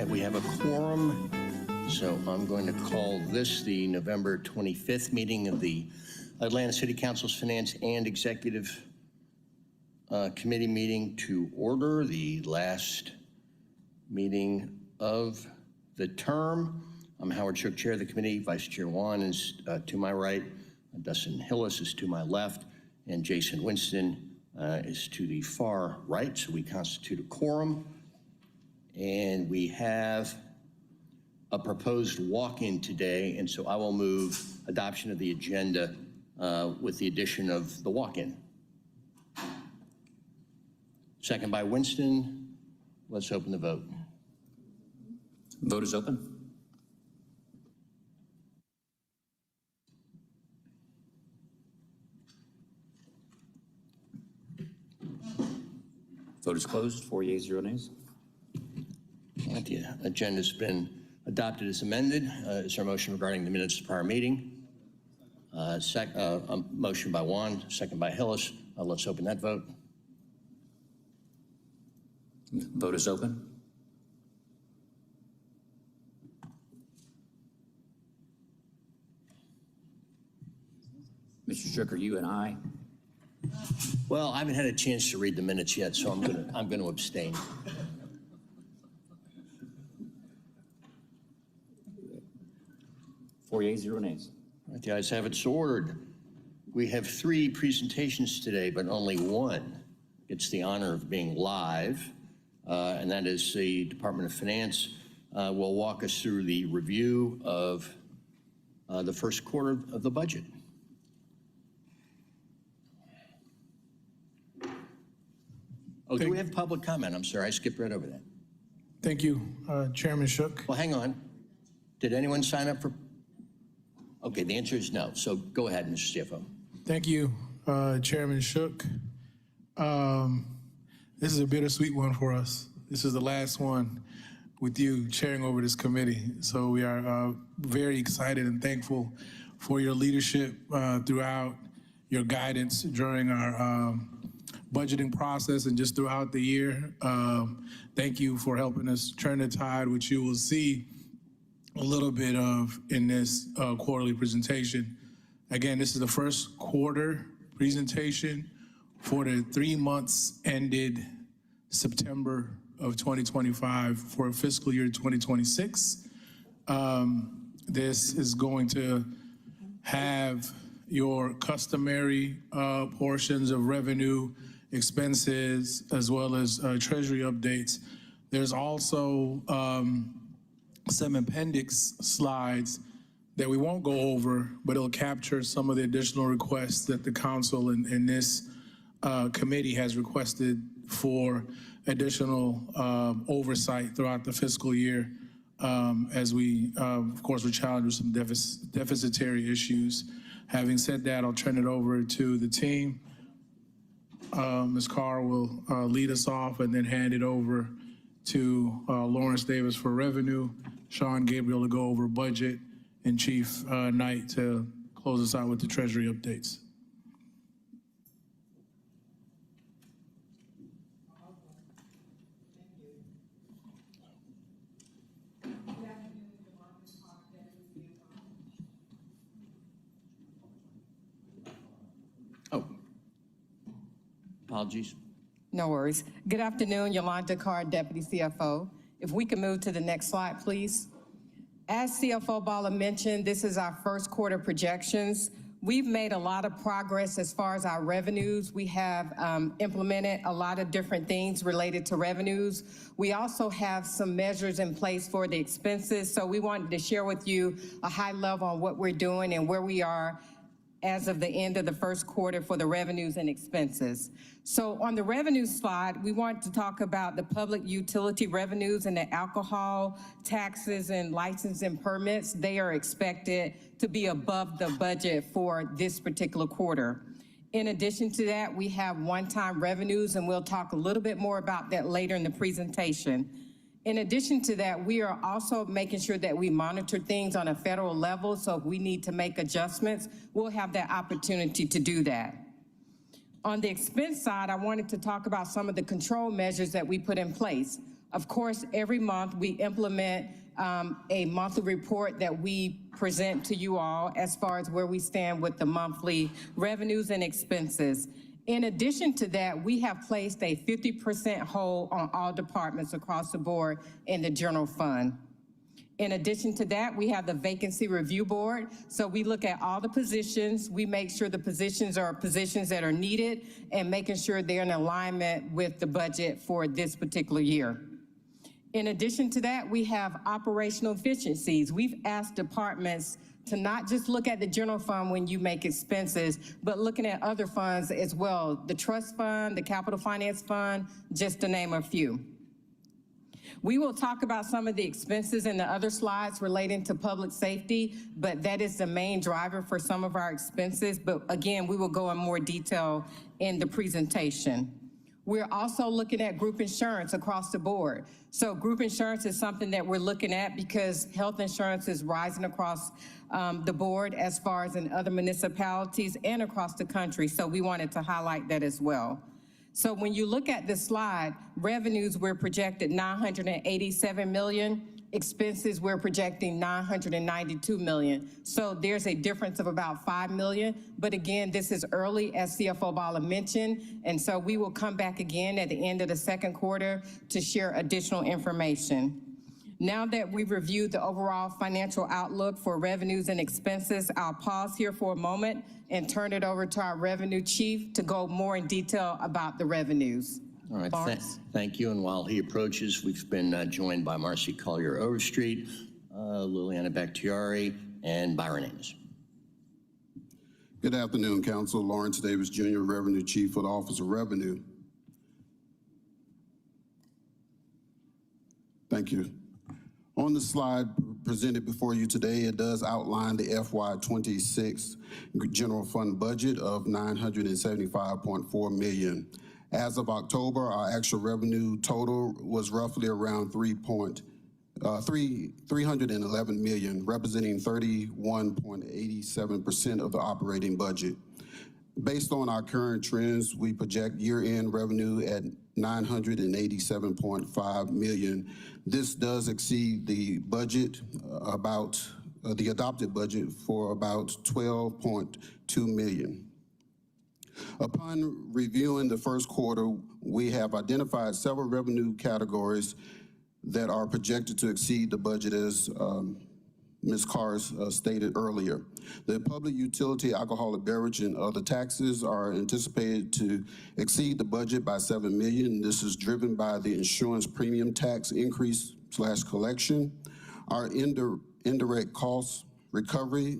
We have a quorum, so I'm going to call this the November 25th meeting of the Atlanta City Council's Finance and Executive Committee meeting to order, the last meeting of the term. I'm Howard Shook, Chair of the committee. Vice Chair Juan is to my right, Dustin Hillis is to my left, and Jason Winston is to the far right, so we constitute a quorum. And we have a proposed walk-in today, and so I will move adoption of the agenda with the addition of the walk-in. Second by Winston. Let's open the vote. Vote is open. Vote is closed. 4 yeas, 0 nays. The agenda's been adopted as amended. Is there a motion regarding the minutes of the prior meeting? A motion by Juan, second by Hillis. Let's open that vote. Vote is open. Mr. Shook, are you an aye? Well, I haven't had a chance to read the minutes yet, so I'm going to abstain. Four yeas, 0 nays. Right, the ayes have it, so ordered. We have 3 presentations today, but only one gets the honor of being live, and that is the Department of Finance will walk us through the review of the first quarter of the budget. Oh, do we have public comment? I'm sorry, I skipped right over that. Thank you, Chairman Shook. Well, hang on. Did anyone sign up for? Okay, the answer is no. So go ahead, Mr. CFO. Thank you, Chairman Shook. This is a bittersweet one for us. This is the last one with you chairing over this committee. So we are very excited and thankful for your leadership throughout your guidance during our budgeting process and just throughout the year. Thank you for helping us turn the tide, which you will see a little bit of in this quarterly presentation. Again, this is the first quarter presentation for the 3 months ended September of 2025 for fiscal year 2026. This is going to have your customary portions of revenue, expenses, as well as treasury updates. There's also some appendix slides that we won't go over, but it'll capture some of the additional requests that the council and this committee has requested for additional oversight throughout the fiscal year, as we, of course, were challenged with some deficitary issues. Having said that, I'll turn it over to the team. Ms. Carr will lead us off and then hand it over to Lawrence Davis for revenue, Sean Gabriel to go over budget, and Chief Knight to close us out with the treasury updates. Oh, apologies. No worries. Good afternoon, Yolanda Carr, Deputy CFO. If we can move to the next slide, please. As CFO Bala mentioned, this is our first quarter projections. We've made a lot of progress as far as our revenues. We have implemented a lot of different things related to revenues. We also have some measures in place for the expenses. So we wanted to share with you a high level on what we're doing and where we are as of the end of the first quarter for the revenues and expenses. So on the revenue slide, we want to talk about the public utility revenues and the alcohol taxes and license and permits. They are expected to be above the budget for this particular quarter. In addition to that, we have one-time revenues, and we'll talk a little bit more about that later in the presentation. In addition to that, we are also making sure that we monitor things on a federal level, so if we need to make adjustments, we'll have that opportunity to do that. On the expense side, I wanted to talk about some of the control measures that we put in place. Of course, every month we implement a monthly report that we present to you all as far as where we stand with the monthly revenues and expenses. In addition to that, we have placed a 50% hold on all departments across the board in the general fund. In addition to that, we have the vacancy review board. So we look at all the positions. We make sure the positions are positions that are needed and making sure they're in alignment with the budget for this particular year. In addition to that, we have operational efficiencies. We've asked departments to not just look at the general fund when you make expenses, but looking at other funds as well, the trust fund, the capital finance fund, just to name a few. We will talk about some of the expenses in the other slides relating to public safety, but that is the main driver for some of our expenses. But again, we will go in more detail in the presentation. We're also looking at group insurance across the board. So group insurance is something that we're looking at because health insurance is rising across the board as far as in other municipalities and across the country. So we wanted to highlight that as well. So when you look at this slide, revenues, we're projected $987 million. Expenses, we're projecting $992 million. So there's a difference of about $5 million. But again, this is early, as CFO Bala mentioned. And so we will come back again at the end of the second quarter to share additional information. Now that we've reviewed the overall financial outlook for revenues and expenses, I'll pause here for a moment and turn it over to our revenue chief to go more in detail about the revenues. All right, Lawrence? thank you. And while he approaches, we've been joined by Marcy Collier Overstreet, Liliana Bakhtiari, and Byron Amos. Good afternoon, Council. Lawrence Davis, Jr., Revenue Chief for the Office of Revenue. Thank you. On the slide presented before you today, it does outline the FY26 general fund budget of $975.4 million. As of October, our actual revenue total was roughly around $311 million, representing 31.87% of the operating budget. Based on our current trends, we project year-end revenue at $987.5 million. This does exceed the budget the adopted budget for about $12.2 million. Upon reviewing the first quarter, we have identified several revenue categories that are projected to exceed the budget as Ms. Carr stated earlier. The public utility, alcoholic beverage, and other taxes are anticipated to exceed the budget by $7 million. This is driven by the insurance premium tax increase / collection. Our indirect costs recovery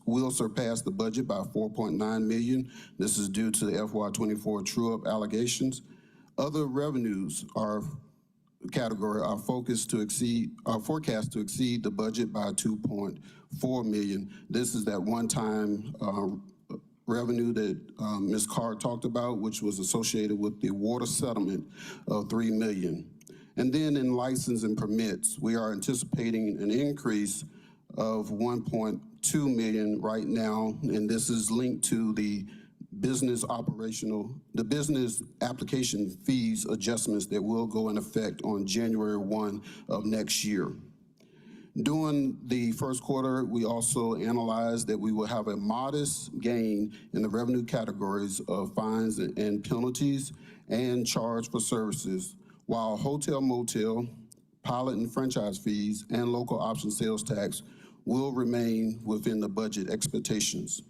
will surpass the budget by $4.9 million. This is due to the FY24 true-up allegations. Other revenues are forecast to exceed the budget by $2.4 million. This is that one-time revenue that Ms. Carr talked about, which was associated with the water settlement of $3 million. And then in license and permits, we are anticipating an increase of $1.2 million right now, and this is linked to the business application fees adjustments that will go in effect on January 1 of next year. During the first quarter, we also analyzed that we will have a modest gain in the revenue categories of fines and penalties and charge for services, while hotel, motel, pilot and franchise fees, and local option sales tax will remain within the budget expectations.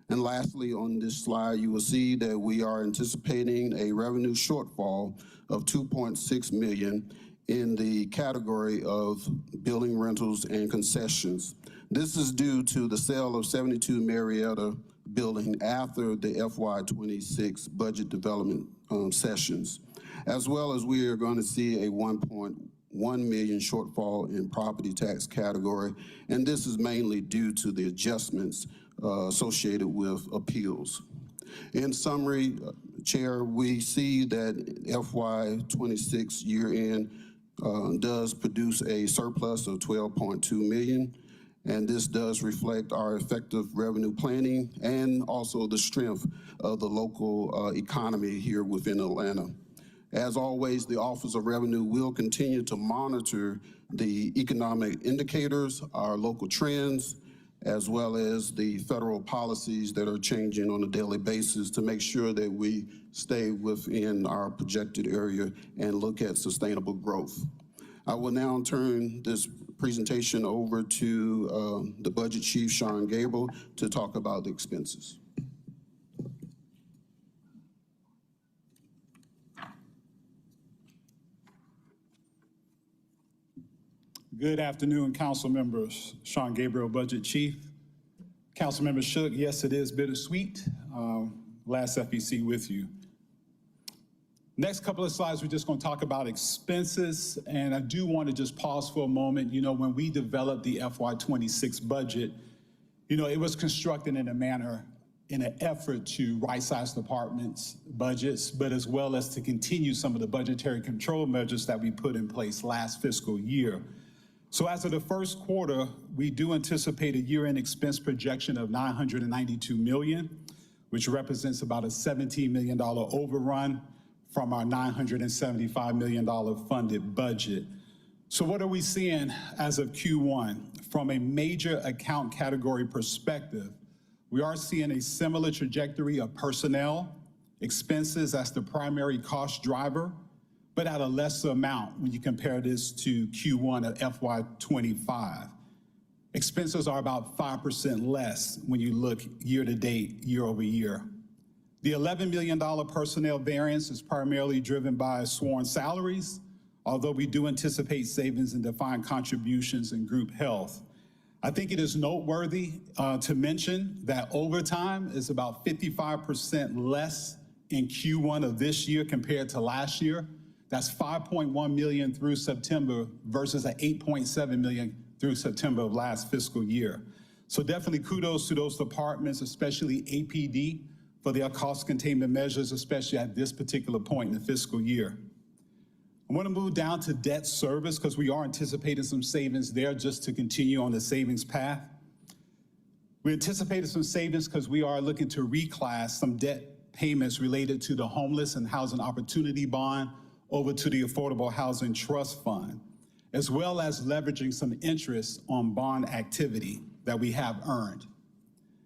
And lastly, on this slide, you will see that we are anticipating a revenue shortfall of $2.6 million in the category of building rentals and concessions. This is due to the sale of 72 Marietta building after the FY26 budget development sessions, as well as we are going to see a $1.1 million shortfall in property tax category, and this is mainly due to the adjustments associated with appeals. In summary, Chair, we see that FY26 year-end does produce a surplus of $12.2 million, and this does reflect our effective revenue planning and also the strength of the local economy here within Atlanta. As always, the Office of Revenue will continue to monitor the economic indicators, our local trends, as well as the federal policies that are changing on a daily basis to make sure that we stay within our projected area and look at sustainable growth. I will now turn this presentation over to the Budget Chief, Sean Gabriel, to talk about the expenses. Good afternoon, council members. Sean Gabriel, Budget Chief. Council member Shook, yes, it is bittersweet. Last FEC with you. Next couple of slides, we're just going to talk about expenses, and I do want to just pause for a moment. You know, when we developed the FY26 budget, you know, it was constructed in an effort to right-size departments' budgets, but as well as to continue some of the budgetary control measures that we put in place last fiscal year. So as of the first quarter, we do anticipate a year-end expense projection of $992 million, which represents about a $17 million overrun from our $975 million funded budget. So what are we seeing as of Q1? From a major account category perspective, we are seeing a similar trajectory of personnel expenses as the primary cost driver, but at a lesser amount when you compare this to Q1 of FY25. Expenses are about 5% less when you look year to date, year over year. The $11 million personnel variance is primarily driven by sworn salaries, although we do anticipate savings in defined contributions and group health. I think it is noteworthy to mention that overtime is about 55% less in Q1 of this year compared to last year. That's $5.1 million through September versus an $8.7 million through September of last fiscal year. So definitely kudos to those departments, especially APD, for their cost containment measures, especially at this particular point in the fiscal year. I want to move down to debt service because we are anticipating some savings there just to continue on the savings path. We anticipated some savings because we are looking to reclass some debt payments related to the Homeless and Housing Opportunity Bond over to the Affordable Housing Trust Fund, as well as leveraging some interest on bond activity that we have earned.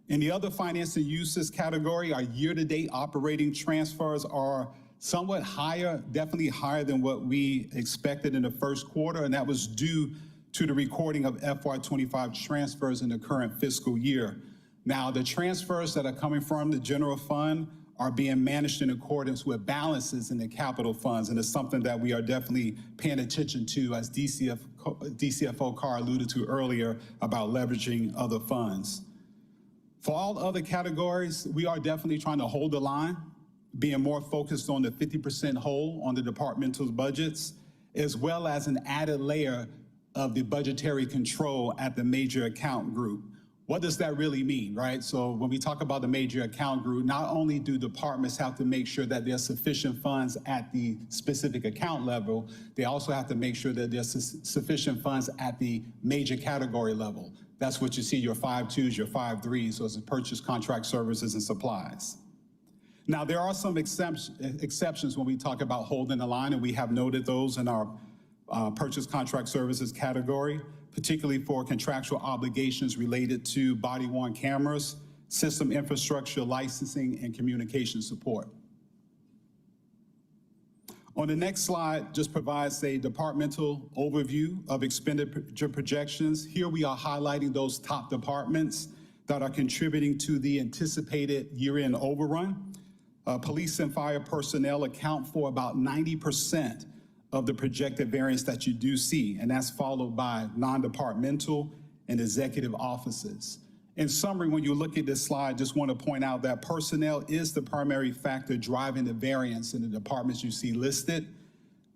In the other financing uses category, our year-to-date operating transfers are somewhat higher, definitely higher than what we expected in the first quarter, and that was due to the recording of FY25 transfers in the current fiscal year. Now, the transfers that are coming from the general fund are being managed in accordance with balances in the capital funds, and it's something that we are definitely paying attention to, as DCFO Carr alluded to earlier, about leveraging other funds. For all other categories, we are definitely trying to hold the line, being more focused on the 50% hold on the departmental budgets, as well as an added layer of the budgetary control at the major account group. What does that really mean, right? So when we talk about the major account group, not only do departments have to make sure that there's sufficient funds at the specific account level, they also have to make sure that there's sufficient funds at the major category level. That's what you see, your 5.2s, your 5.3s, so it's purchase, contract services, and supplies. Now, there are some exceptions when we talk about holding the line, and we have noted those in our purchase contract services category, particularly for contractual obligations related to body-worn cameras, system infrastructure licensing, and communication support. On the next slide, just provides a departmental overview of expenditure projections. Here we are highlighting those top departments that are contributing to the anticipated year-end overrun. Police and fire personnel account for about 90% of the projected variance that you do see, and that's followed by non-departmental and executive offices. In summary, when you look at this slide, just want to point out that personnel is the primary factor driving the variance in the departments you see listed.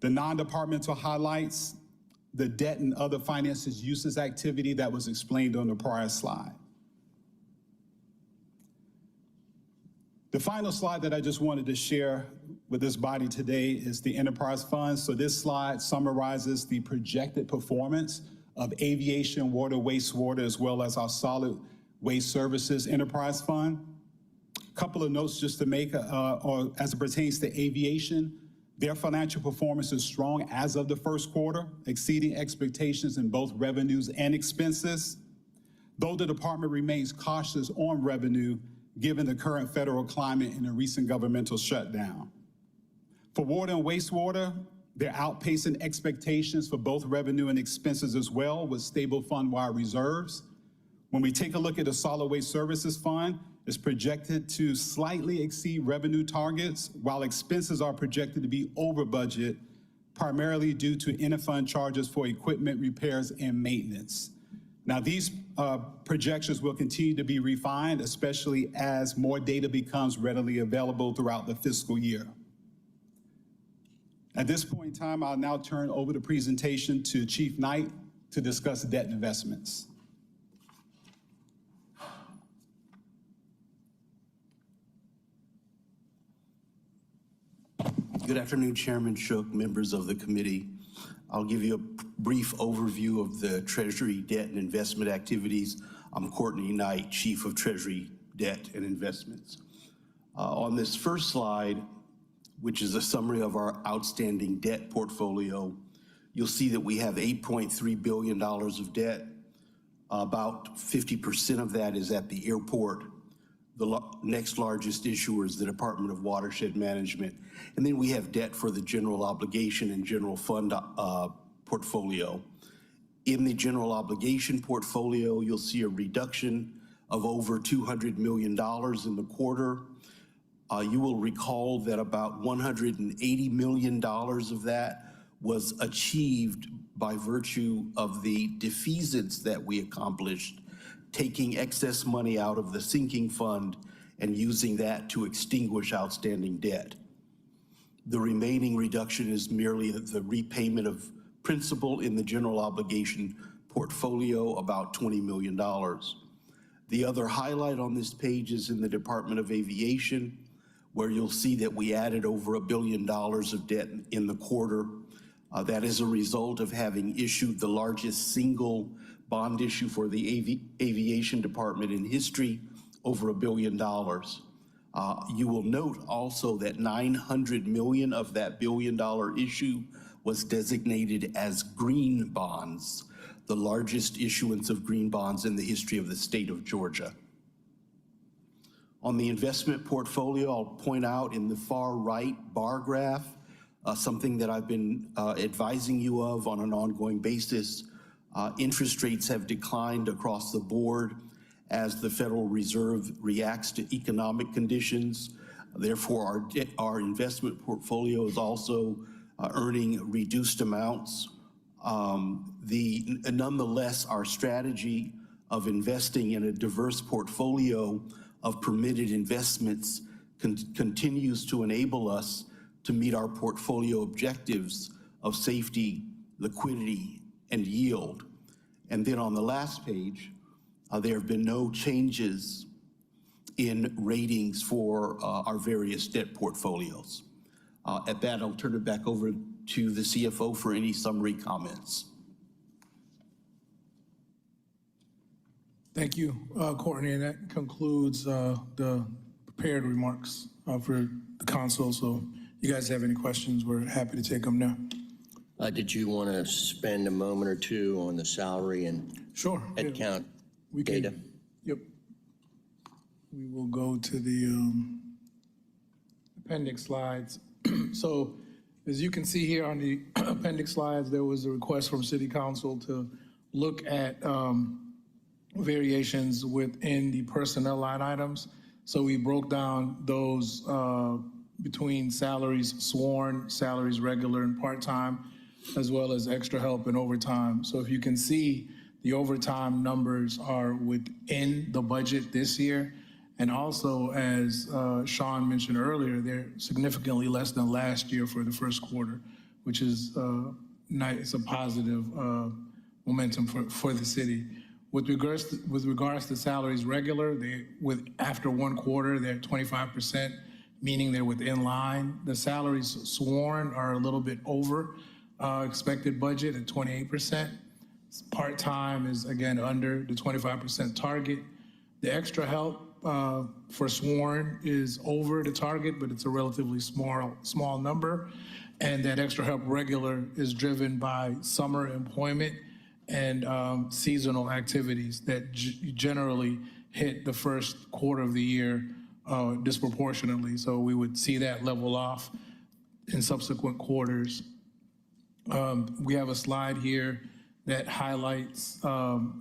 The non-departmental highlights the debt and other finances uses activity that was explained on the prior slide. The final slide that I just wanted to share with this body today is the enterprise fund. So this slide summarizes the projected performance of aviation, water, wastewater, as well as our solid waste services enterprise fund. A couple of notes just to make, or as it pertains to aviation, their financial performance is strong as of the first quarter, exceeding expectations in both revenues and expenses, though the department remains cautious on revenue given the current federal climate and the recent governmental shutdown. For water and wastewater, they're outpacing expectations for both revenue and expenses as well, with stable fund-wide reserves. When we take a look at the solid waste services fund, it's projected to slightly exceed revenue targets, while expenses are projected to be over budget, primarily due to in-fund charges for equipment repairs and maintenance. Now, these projections will continue to be refined, especially as more data becomes readily available throughout the fiscal year. At this point in time, I'll now turn over the presentation to Chief Knight to discuss debt and investments. Good afternoon, Chairman Shook, members of the committee. I'll give you a brief overview of the Treasury debt and investment activities. I'm Courtney Knight, Chief of Treasury Debt and Investments. On this first slide, which is a summary of our outstanding debt portfolio, you'll see that we have $8.3 billion of debt. About 50% of that is at the airport. The next largest issuer is the Department of Watershed Management. And then we have debt for the general obligation and general fund portfolio. In the general obligation portfolio, you'll see a reduction of over $200 million in the quarter. You will recall that about $180 million of that was achieved by virtue of the defeasance that we accomplished, taking excess money out of the sinking fund and using that to extinguish outstanding debt. The remaining reduction is merely the repayment of principal in the general obligation portfolio, about $20 million. The other highlight on this page is in the Department of Aviation, where you'll see that we added over $1 billion of debt in the quarter. That is a result of having issued the largest single bond issue for the aviation department in history, over $1 billion. You will note also that $900 million of that $1 billion issue was designated as green bonds, the largest issuance of green bonds in the history of the state of Georgia. On the investment portfolio, I'll point out in the far right bar graph, something that I've been advising you of on an ongoing basis. Interest rates have declined across the board as the Federal Reserve reacts to economic conditions. Therefore, our investment portfolio is also earning reduced amounts. Nonetheless, our strategy of investing in a diverse portfolio of permitted investments continues to enable us to meet our portfolio objectives of safety, liquidity, and yield. And then on the last page, there have been no changes in ratings for our various debt portfolios. At that, I'll turn it back over to the CFO for any summary comments. Thank you, Courtney, and that concludes the prepared remarks for the council. So you guys have any questions, we're happy to take them now. Did you want to spend a moment or two on the salary and Sure. yeah. headcount We can- data? Yep. We will go to the appendix slides. So as you can see here on the appendix slides, there was a request from City Council to look at variations within the personnel line items. So we broke down those between salaries sworn, salaries regular and part-time, as well as extra help and overtime. So if you can see, the overtime numbers are within the budget this year. And also, as Sean mentioned earlier, they're significantly less than last year for the first quarter, which is nice, a positive momentum for the city. With regards to salaries regular, after one quarter, they're at 25%, meaning they're within line. The salaries sworn are a little bit over expected budget at 28%. Part-time is again under the 25% target. The extra help for sworn is over the target, but it's a relatively small number. And that extra help regular is driven by summer employment and seasonal activities that generally hit the first quarter of the year disproportionately. So we would see that level off in subsequent quarters. We have a slide here that highlights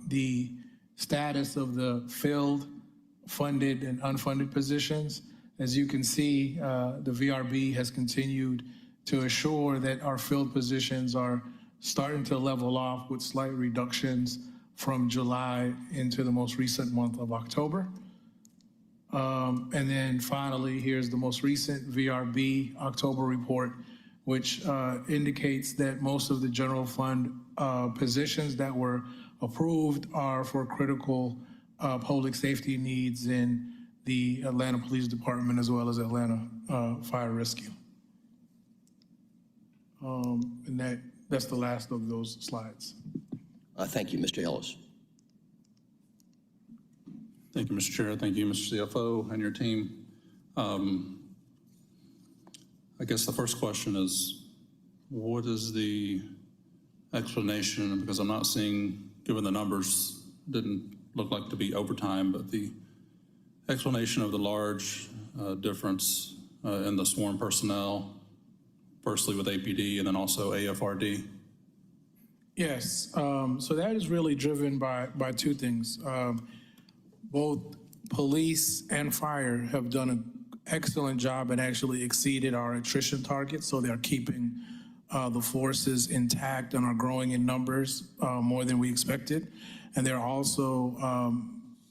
the status of the filled, funded, and unfunded positions. As you can see, the VRB has continued to assure that our filled positions are starting to level off with slight reductions from July into the most recent month of October. And then finally, here's the most recent VRB October report, which indicates that most of the general fund positions that were approved are for critical public safety needs in the Atlanta Police Department as well as Atlanta Fire Rescue. And that's the last of those slides. Thank you, Mr. Ellis. Thank you, Mr. Chair. Thank you, Mr. CFO and your team. I guess the first question is, what is the explanation? Because I'm not seeing, given the numbers, didn't look like to be overtime, but the explanation of the large difference in the sworn personnel, firstly with APD and then also AFRD. Yes, so that is really driven by two things. Both police and fire have done an excellent job and actually exceeded our attrition targets. So they're keeping the forces intact and are growing in numbers more than we expected. And they're also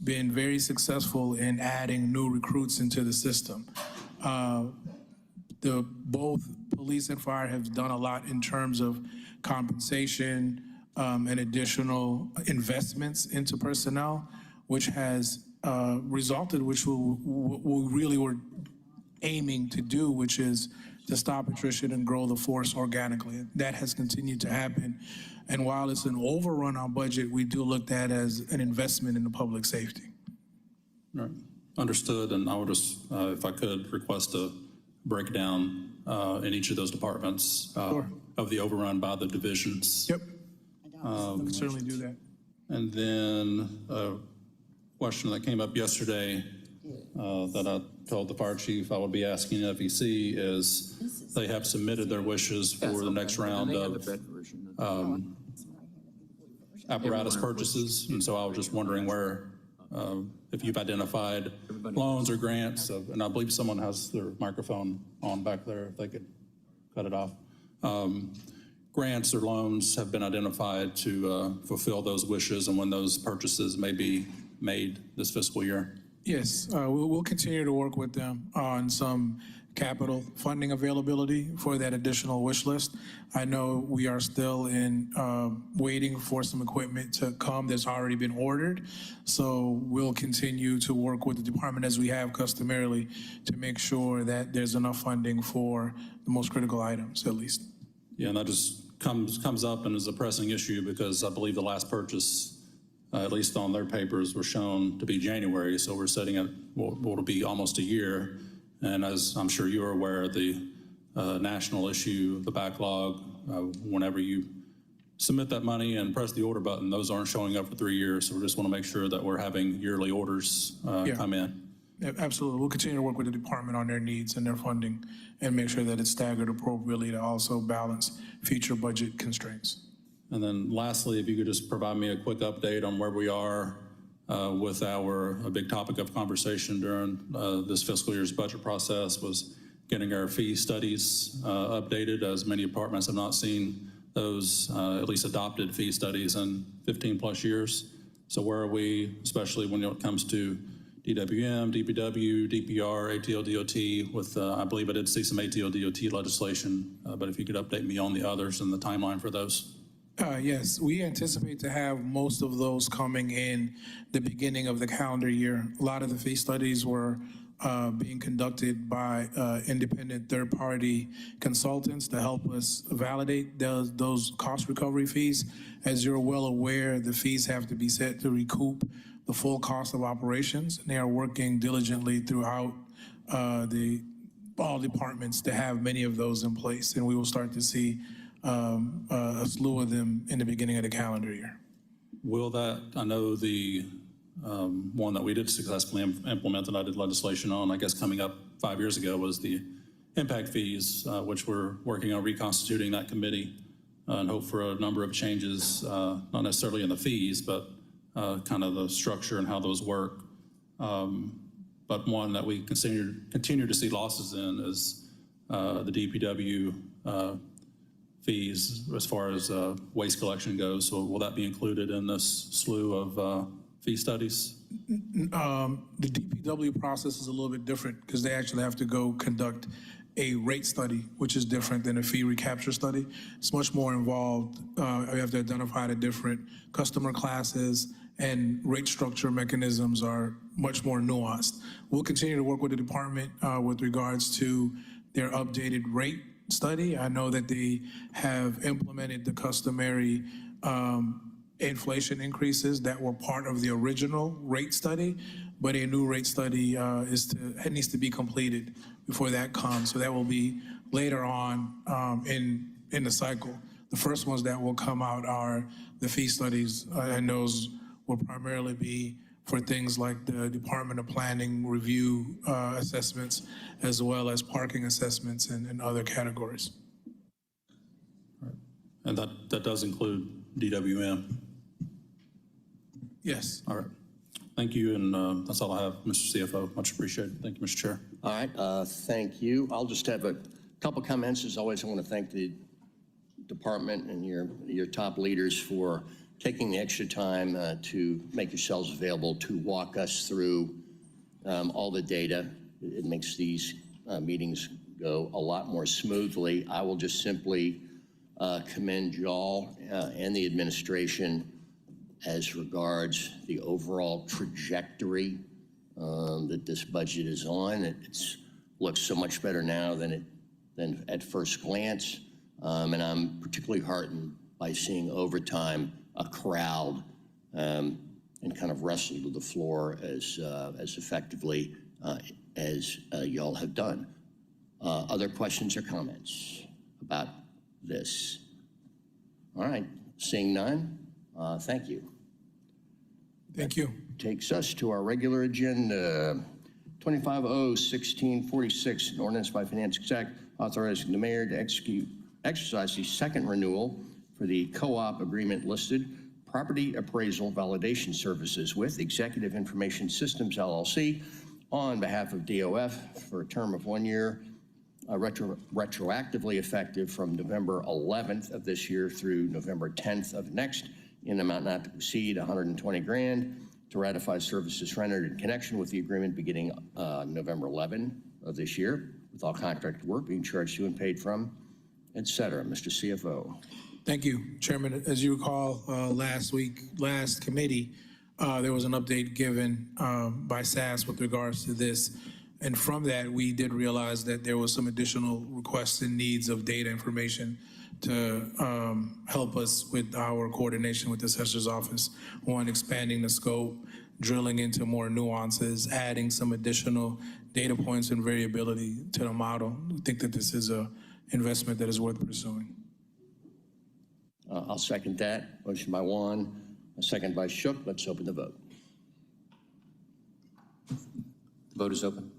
been very successful in adding new recruits into the system. Both police and fire have done a lot in terms of compensation and additional investments into personnel, which has resulted, which we really were aiming to do, which is to stop attrition and grow the force organically. That has continued to happen. And while it's an overrun on budget, we do look at as an investment in the public safety. Right. Understood, and I would just, if I could, request a breakdown in each of those departments of the overrun by the divisions. Yep. I can certainly do that. And then a question that came up yesterday that I told the fire chief I would be asking FEC is they have submitted their wishes for the next round They have the of bed version. apparatus purchases. And so I was just wondering where, if you've identified loans or grants, and I believe someone has their microphone on back there, if they could cut it off. Grants or loans have been identified to fulfill those wishes and when those purchases may be made this fiscal year. Yes, we'll continue to work with them on some capital funding availability for that additional wish list. I know we are still in waiting for some equipment to come that's already been ordered. So we'll continue to work with the department as we have customarily to make sure that there's enough funding for the most critical items, at least. Yeah, and that just comes up and is a pressing issue because I believe the last purchase, at least on their papers, were shown to be January. So we're sitting at what'll be almost a year. And as I'm sure you're aware, the national issue, the backlog, whenever you submit that money and press the order button, those aren't showing up for 3 years. So we just want to make sure that we're having yearly orders come in. Yeah, absolutely. We'll continue to work with the department on their needs and their funding and make sure that it's staggered appropriately to also balance future budget constraints. And then lastly, if you could just provide me a quick update on where we are with a big topic of conversation during this fiscal year's budget process was getting our fee studies updated, as many departments have not seen those, at least adopted fee studies in 15 plus years. So where are we, especially when it comes to DWM, DPW, DPR, ATO DOT with, I believe I did see some ATO DOT legislation, but if you could update me on the others and the timeline for those. Yes, we anticipate to have most of those coming in the beginning of the calendar year. A lot of the fee studies were being conducted by independent third-party consultants to help us validate those cost recovery fees. As you're well aware, the fees have to be set to recoup the full cost of operations, and they are working diligently throughout all departments to have many of those in place, and we will start to see a slew of them in the beginning of the calendar year. Will that, I know the one that we did successfully implement that I did legislation on, I guess coming up 5 years ago, was the impact fees, which we're working on reconstituting that committee and hope for a number of changes, not necessarily in the fees, but kind of the structure and how those work. But one that we continue to see losses in is the DPW fees as far as waste collection goes. So will that be included in this slew of fee studies? The DPW process is a little bit different because they actually have to go conduct a rate study, which is different than a fee recapture study. It's much more involved. We have to identify the different customer classes, and rate structure mechanisms are much more nuanced. We'll continue to work with the department with regards to their updated rate study. I know that they have implemented the customary inflation increases that were part of the original rate study, but a new rate study needs to be completed before that comes. So that will be later on in the cycle. The first ones that will come out are the fee studies, and those will primarily be for things like the Department of Planning review assessments, as well as parking assessments and other categories. Right. And that does include DWM? Yes. All right. Thank you, and that's all I have, Mr. CFO. Much appreciated. Thank you, Mr. Chair. All right, thank you. I'll just have a couple comments. As always, I want to thank the department and your top leaders for taking the extra time to make yourselves available to walk us through all the data. It makes these meetings go a lot more smoothly. I will just simply commend y'all and the administration as regards the overall trajectory that this budget is on. It looks so much better now than than at first glance. And I'm particularly heartened by seeing over time a crowd and kind of wrestle to the floor as effectively as y'all have done. Other questions or comments about this? All right, seeing none, thank you. Thank you. Takes us to our regular agenda. 25-0-1646, an ordinance by Finance Exec authorizing the mayor to exercise the second renewal for the co-op agreement listed property appraisal validation services with Executive Information Systems LLC on behalf of DOF for a term of 1 year, retroactively effective from November 11th of this year through November 10th of next, in amount not to exceed $120,000, to ratify services rendered in connection with the agreement beginning November 11 of this year, with all contracted work being charged to and paid from, et cetera. Mr. CFO. Thank you, Chairman. As you recall, last committee, there was an update given by SAS with regards to this. And from that, we did realize that there was some additional requests and needs of data information to help us with our coordination with the Assessor's Office. One, expanding the scope, drilling into more nuances, adding some additional data points and variability to the model. We think that this is an investment that is worth pursuing. I'll second that. Motion by Juan, a second by Shook. Let's open the vote. The vote is open.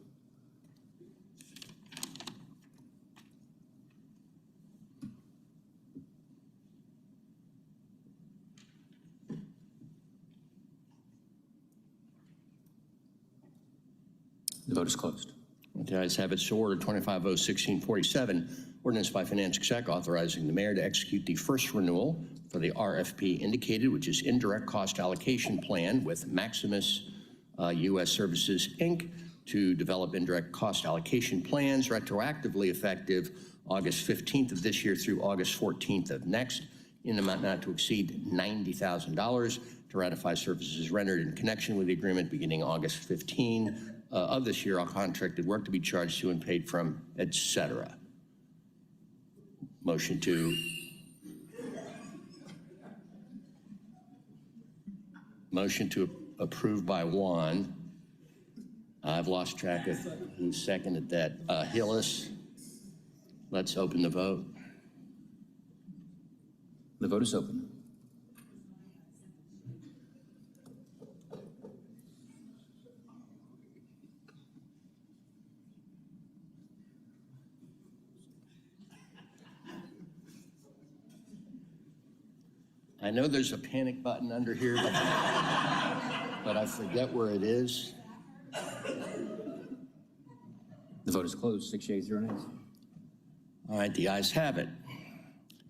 The vote is closed. The ayes have it, so ordered. 25-0-1647, ordinance by Finance Exec authorizing the mayor to execute the first renewal for the RFP indicated, which is Indirect Cost Allocation Plan with Maximus U.S. Services, Inc., to develop indirect cost allocation plans retroactively effective August 15th of this year through August 14th of next, in an amount not to exceed $90,000, to ratify services rendered in connection with the agreement beginning August 15 of this year, all contracted work to be charged to and paid from, et cetera. Motion to approve by Juan. I've lost track of who seconded that. Hillis. Let's open the vote. The vote is open. I know there's a panic button under here, but I forget where it is. The vote is closed. 6 yeas, 0 nays. All right, the ayes have it.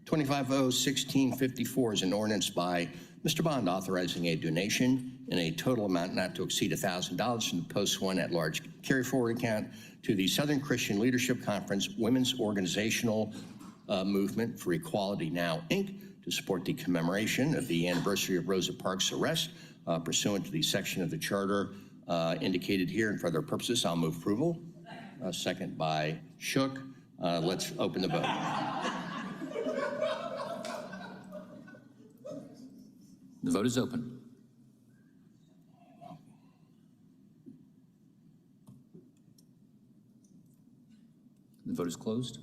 25-0-1654 is an ordinance by Mr. Bond authorizing a donation in a total amount not to exceed $1,000 from the Post 1 at-large carry-forward account to the Southern Christian Leadership Conference Women's Organizational Movement for Equality Now, Inc., to support the commemoration of the anniversary of Rosa Parks' arrest pursuant to the section of the charter indicated here. And for other purposes, I'll move approval. Second by Shook. Let's open the vote. The vote is open. The vote is closed.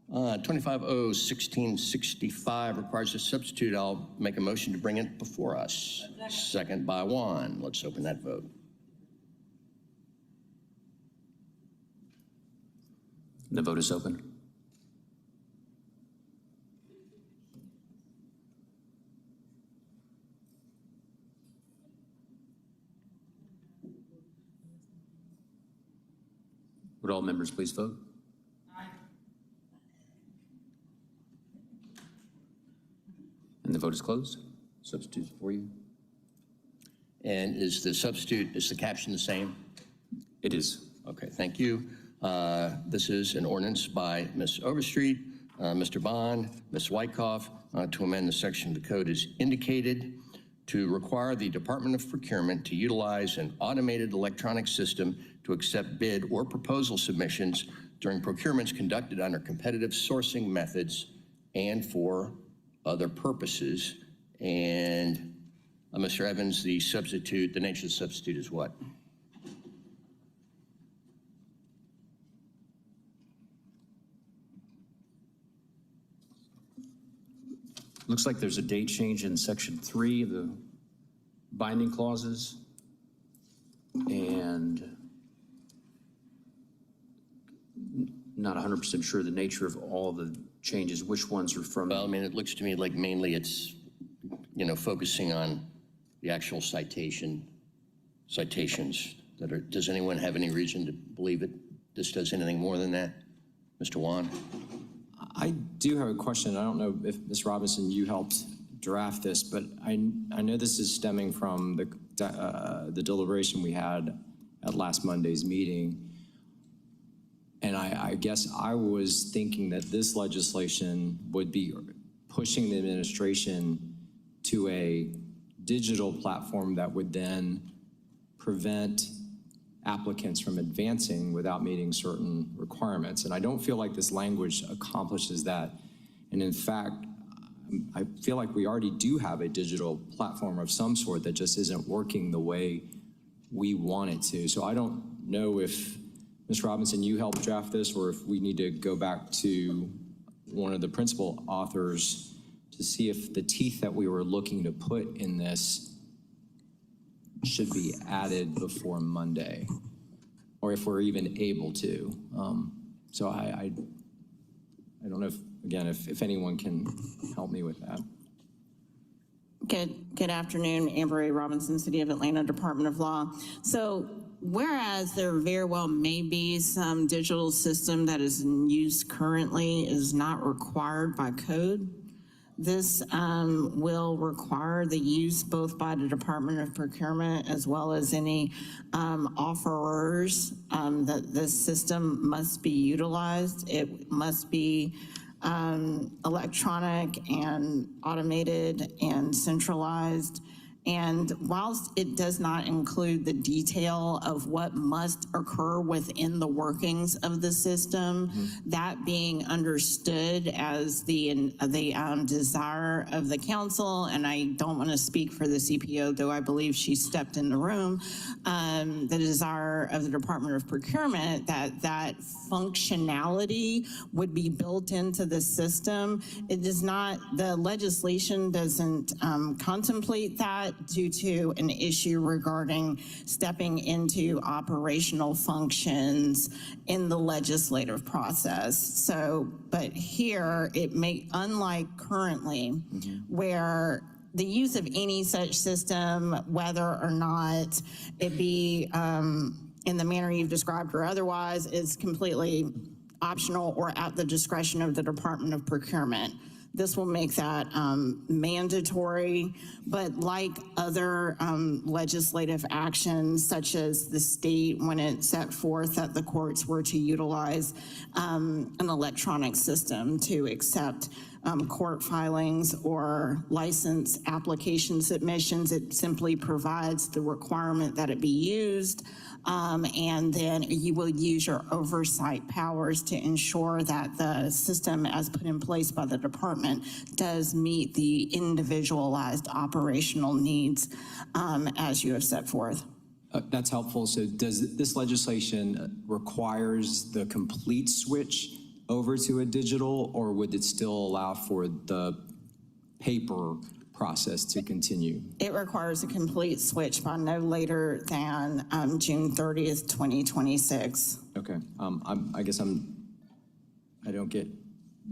25-0-1665 requires a substitute. I'll make a motion to bring it before us. Second by Juan. Let's open that vote. The vote is open. Would all members please vote? And the vote is closed. Substitute for you. And is the caption the same? It is. Okay, thank you. This is an ordinance by Ms. Overstreet, Mr. Bond, Ms. Wyckoff, to amend the section of the code as indicated, to require the Department of Procurement to utilize an automated electronic system to accept bid or proposal submissions during procurements conducted under competitive sourcing methods and for other purposes. And Mr. Evans, the substitute, the nature of the substitute is what? Looks like there's a date change in section 3 of the binding clauses. And not 100% sure the nature of all the changes, which ones are from. Well, I mean, it looks to me like mainly it's, focusing on the actual citations that are, does anyone have any reason to believe it? This does anything more than that? Mr. Wan? I do have a question. I don't know if, Ms. Robinson, you helped draft this, but I know this is stemming from the deliberation we had at last Monday's meeting. And I guess I was thinking that this legislation would be pushing the administration to a digital platform that would then prevent applicants from advancing without meeting certain requirements. And I don't feel like this language accomplishes that. And in fact, I feel like we already do have a digital platform of some sort that just isn't working the way we want it to. So I don't know if, Ms. Robinson, you helped draft this, or if we need to go back to one of the principal authors to see if the teeth that we were looking to put in this should be added before Monday, or if we're even able to. So I don't know if, again, if anyone can help me with that. Good afternoon, Amber A. Robinson, City of Atlanta, Department of Law. So whereas there very well may be some digital system that is in use currently is not required by code, this will require the use both by the Department of Procurement as well as any offerers that this system must be utilized. It must be electronic and automated and centralized. And whilst it does not include the detail of what must occur within the workings of the system, that being understood as the desire of the council, and I don't want to speak for the CPO, though I believe she stepped in the room, the desire of the Department of Procurement that functionality would be built into the system. It does not, the legislation doesn't contemplate that, due to an issue regarding stepping into operational functions in the legislative process. So, but here it may, unlike currently, where the use of any such system, whether or not it be in the manner you've described or otherwise, is completely optional or at the discretion of the Department of Procurement. This will make that mandatory, but like other legislative actions, such as the state, when it set forth that the courts were to utilize an electronic system to accept court filings or license application submissions, it simply provides the requirement that it be used. And then you will use your oversight powers to ensure that the system as put in place by the department does meet the individualized operational needs as you have set forth. That's helpful. So does this legislation requires the complete switch over to a digital, or would it still allow for the paper process to continue? It requires a complete switch by no later than June 30th, 2026. Okay. I guess I don't get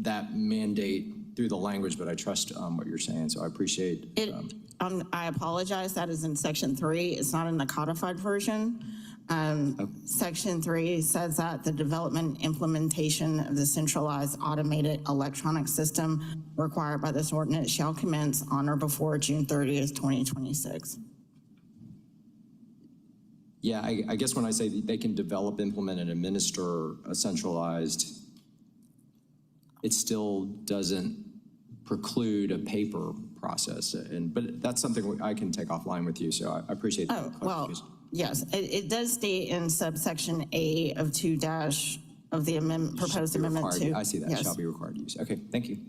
that mandate through the language, but I trust what you're saying, so I appreciate it. I apologize, that is in section 3. It's not in the codified version. Section 3 says that the development and implementation of the centralized automated electronic system required by this ordinance shall commence on or before June 30th, 2026. Yeah, I guess when I say they can develop, implement, and administer a centralized, it still doesn't preclude a paper process. But that's something I can take offline with you, so I appreciate that. Well, yes, it does state in subsection A of 2-0 of the amendment, proposed amendment Required- to. I see that, Yes. shall be required to use. Okay, thank you.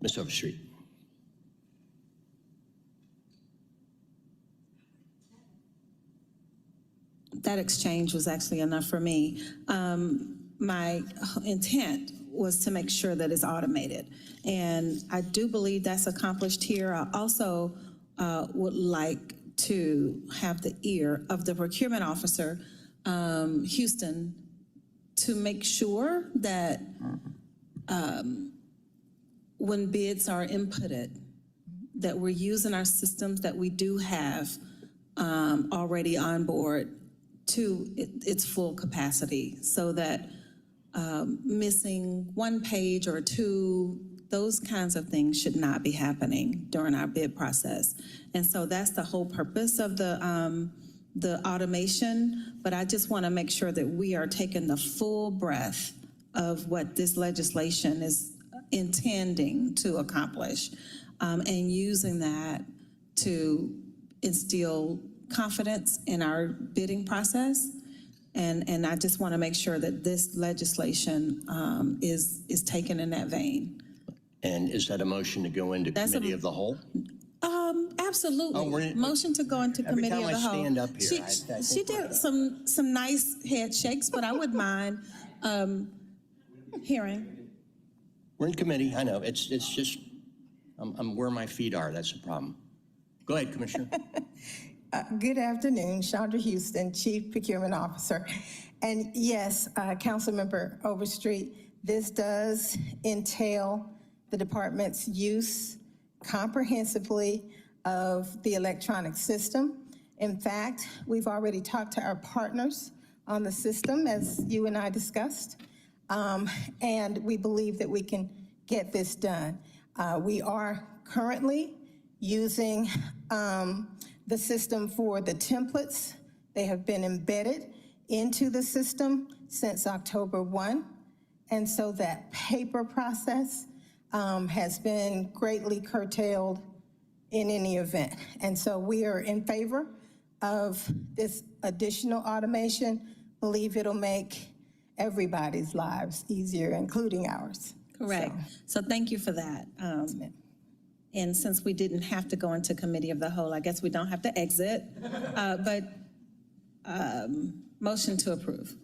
Ms. Overstreet. That exchange was actually enough for me. My intent was to make sure that it's automated. And I do believe that's accomplished here. I also would like to have the ear of the procurement officer, Houston, to make sure that when bids are inputted, that we're using our systems that we do have already on board to its full capacity, so that missing one page or two, those kinds of things should not be happening during our bid process. And so that's the whole purpose of the automation, but I just want to make sure that we are taking the full breadth of what this legislation is intending to accomplish, and using that to instill confidence in our bidding process. And I just want to make sure that this legislation is taken in that vein. And is that a motion to go into That's a- committee of the whole? Absolutely. we're in- Motion to go into Every committee of time the I whole. stand up here, She- I think She did some nice head shakes, but I wouldn't mind hearing. We're in committee, I know, it's just, I'm where my feet are, that's the problem. Go ahead, Commissioner. Good afternoon, Chandra Houston, Chief Procurement Officer. And yes, Councilmember Overstreet, this does entail the department's use comprehensively of the electronic system. In fact, we've already talked to our partners on the system, as you and I discussed, and we believe that we can get this done. We are currently using the system for the templates. They have been embedded into the system since October 1. And so that paper process has been greatly curtailed in any event. And so we are in favor of this additional automation. Believe it'll make everybody's lives easier, including ours. Correct. So thank you for that. And since we didn't have to go into committee of the whole, I guess we don't have to exit. But motion to approve.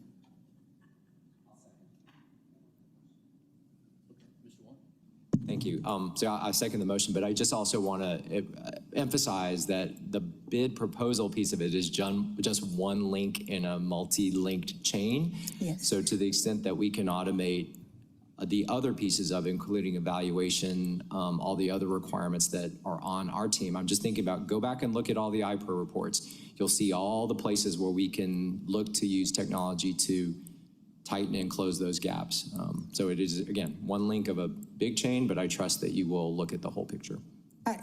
Thank you. So I second the motion, but I just also want to emphasize that the bid proposal piece of it is just one link in a multi-linked chain. Yes. So to the extent that we can automate the other pieces of, including evaluation, all the other requirements that are on our team, I'm just thinking about, go back and look at all the IPER reports. You'll see all the places where we can look to use technology to tighten and close those gaps. So it is, again, one link of a big chain, but I trust that you will look at the whole picture.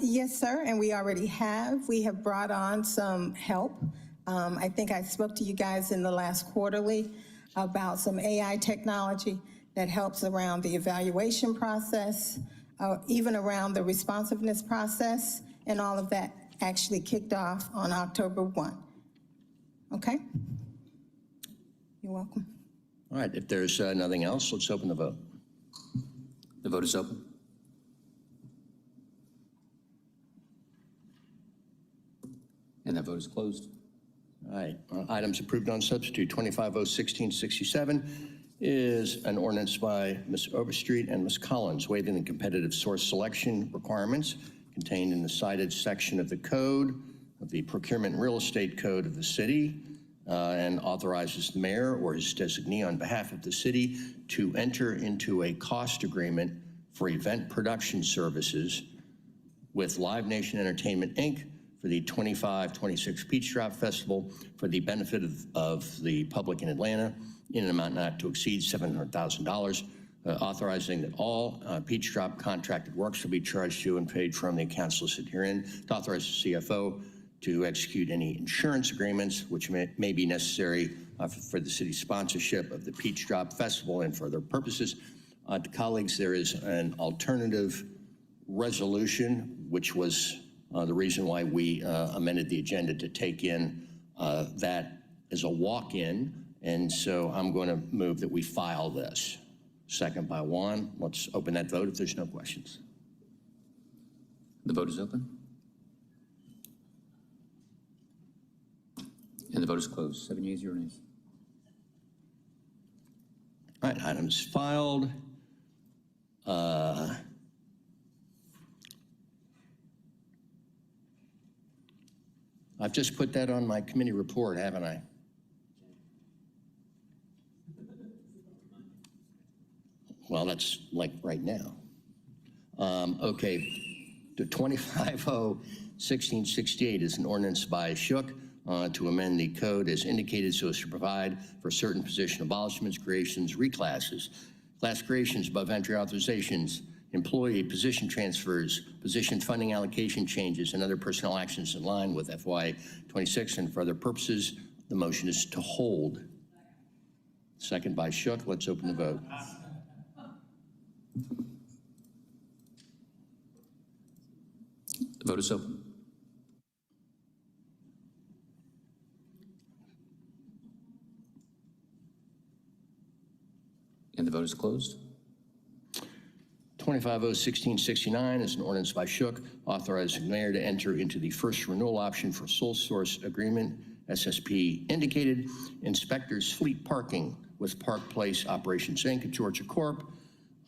Yes, sir, and we already have. We have brought on some help. I think I spoke to you guys in the last quarterly about some AI technology that helps around the evaluation process, even around the responsiveness process, and all of that actually kicked off on October 1. Okay? You're welcome. All right, if there's nothing else, let's open the vote. The vote is open. And that vote is closed. All right, items approved on substitute. 25-016-67 is an ordinance by Ms. Overstreet and Ms. Collins waiving the competitive source selection requirements contained in the cited section of the code of the Procurement and Real Estate Code of the city, and authorizes the mayor or his designee on behalf of the city to enter into a cost agreement for event production services with Live Nation Entertainment, Inc. for the 25-26 Peach Drop Festival for the benefit of the public in Atlanta in an amount not to exceed $700,000, authorizing that all Peach Drop contracted works will be charged to and paid from the accounts listed herein, to authorize the CFO to execute any insurance agreements which may be necessary for the city's sponsorship of the Peach Drop Festival and for other purposes. To colleagues, there is an alternative resolution, which was the reason why we amended the agenda to take in that as a walk-in And so I'm going to move that we file this. Second by Juan. Let's open that vote if there's no questions. The vote is open. And the vote is closed. 7 yeas, 0 nays. All right, items filed. I've just put that on my committee report, haven't I? Well, that's like right now. Okay, the 25-0-1668 is an ordinance by Shook to amend the code as indicated so as to provide for certain position abolishments, creations, reclasses, class creations, above entry authorizations, employee position transfers, position funding allocation changes, and other personnel actions in line with FY 26 and for other purposes. The motion is to hold. Second by Shook. Let's open the vote. The vote is open. And the vote is closed. 25-0-1669 is an ordinance by Shook authorizing the mayor to enter into the first renewal option for sole source agreement, SSP indicated, inspectors fleet parking with Park Place Operations Inc., Georgia Corp.,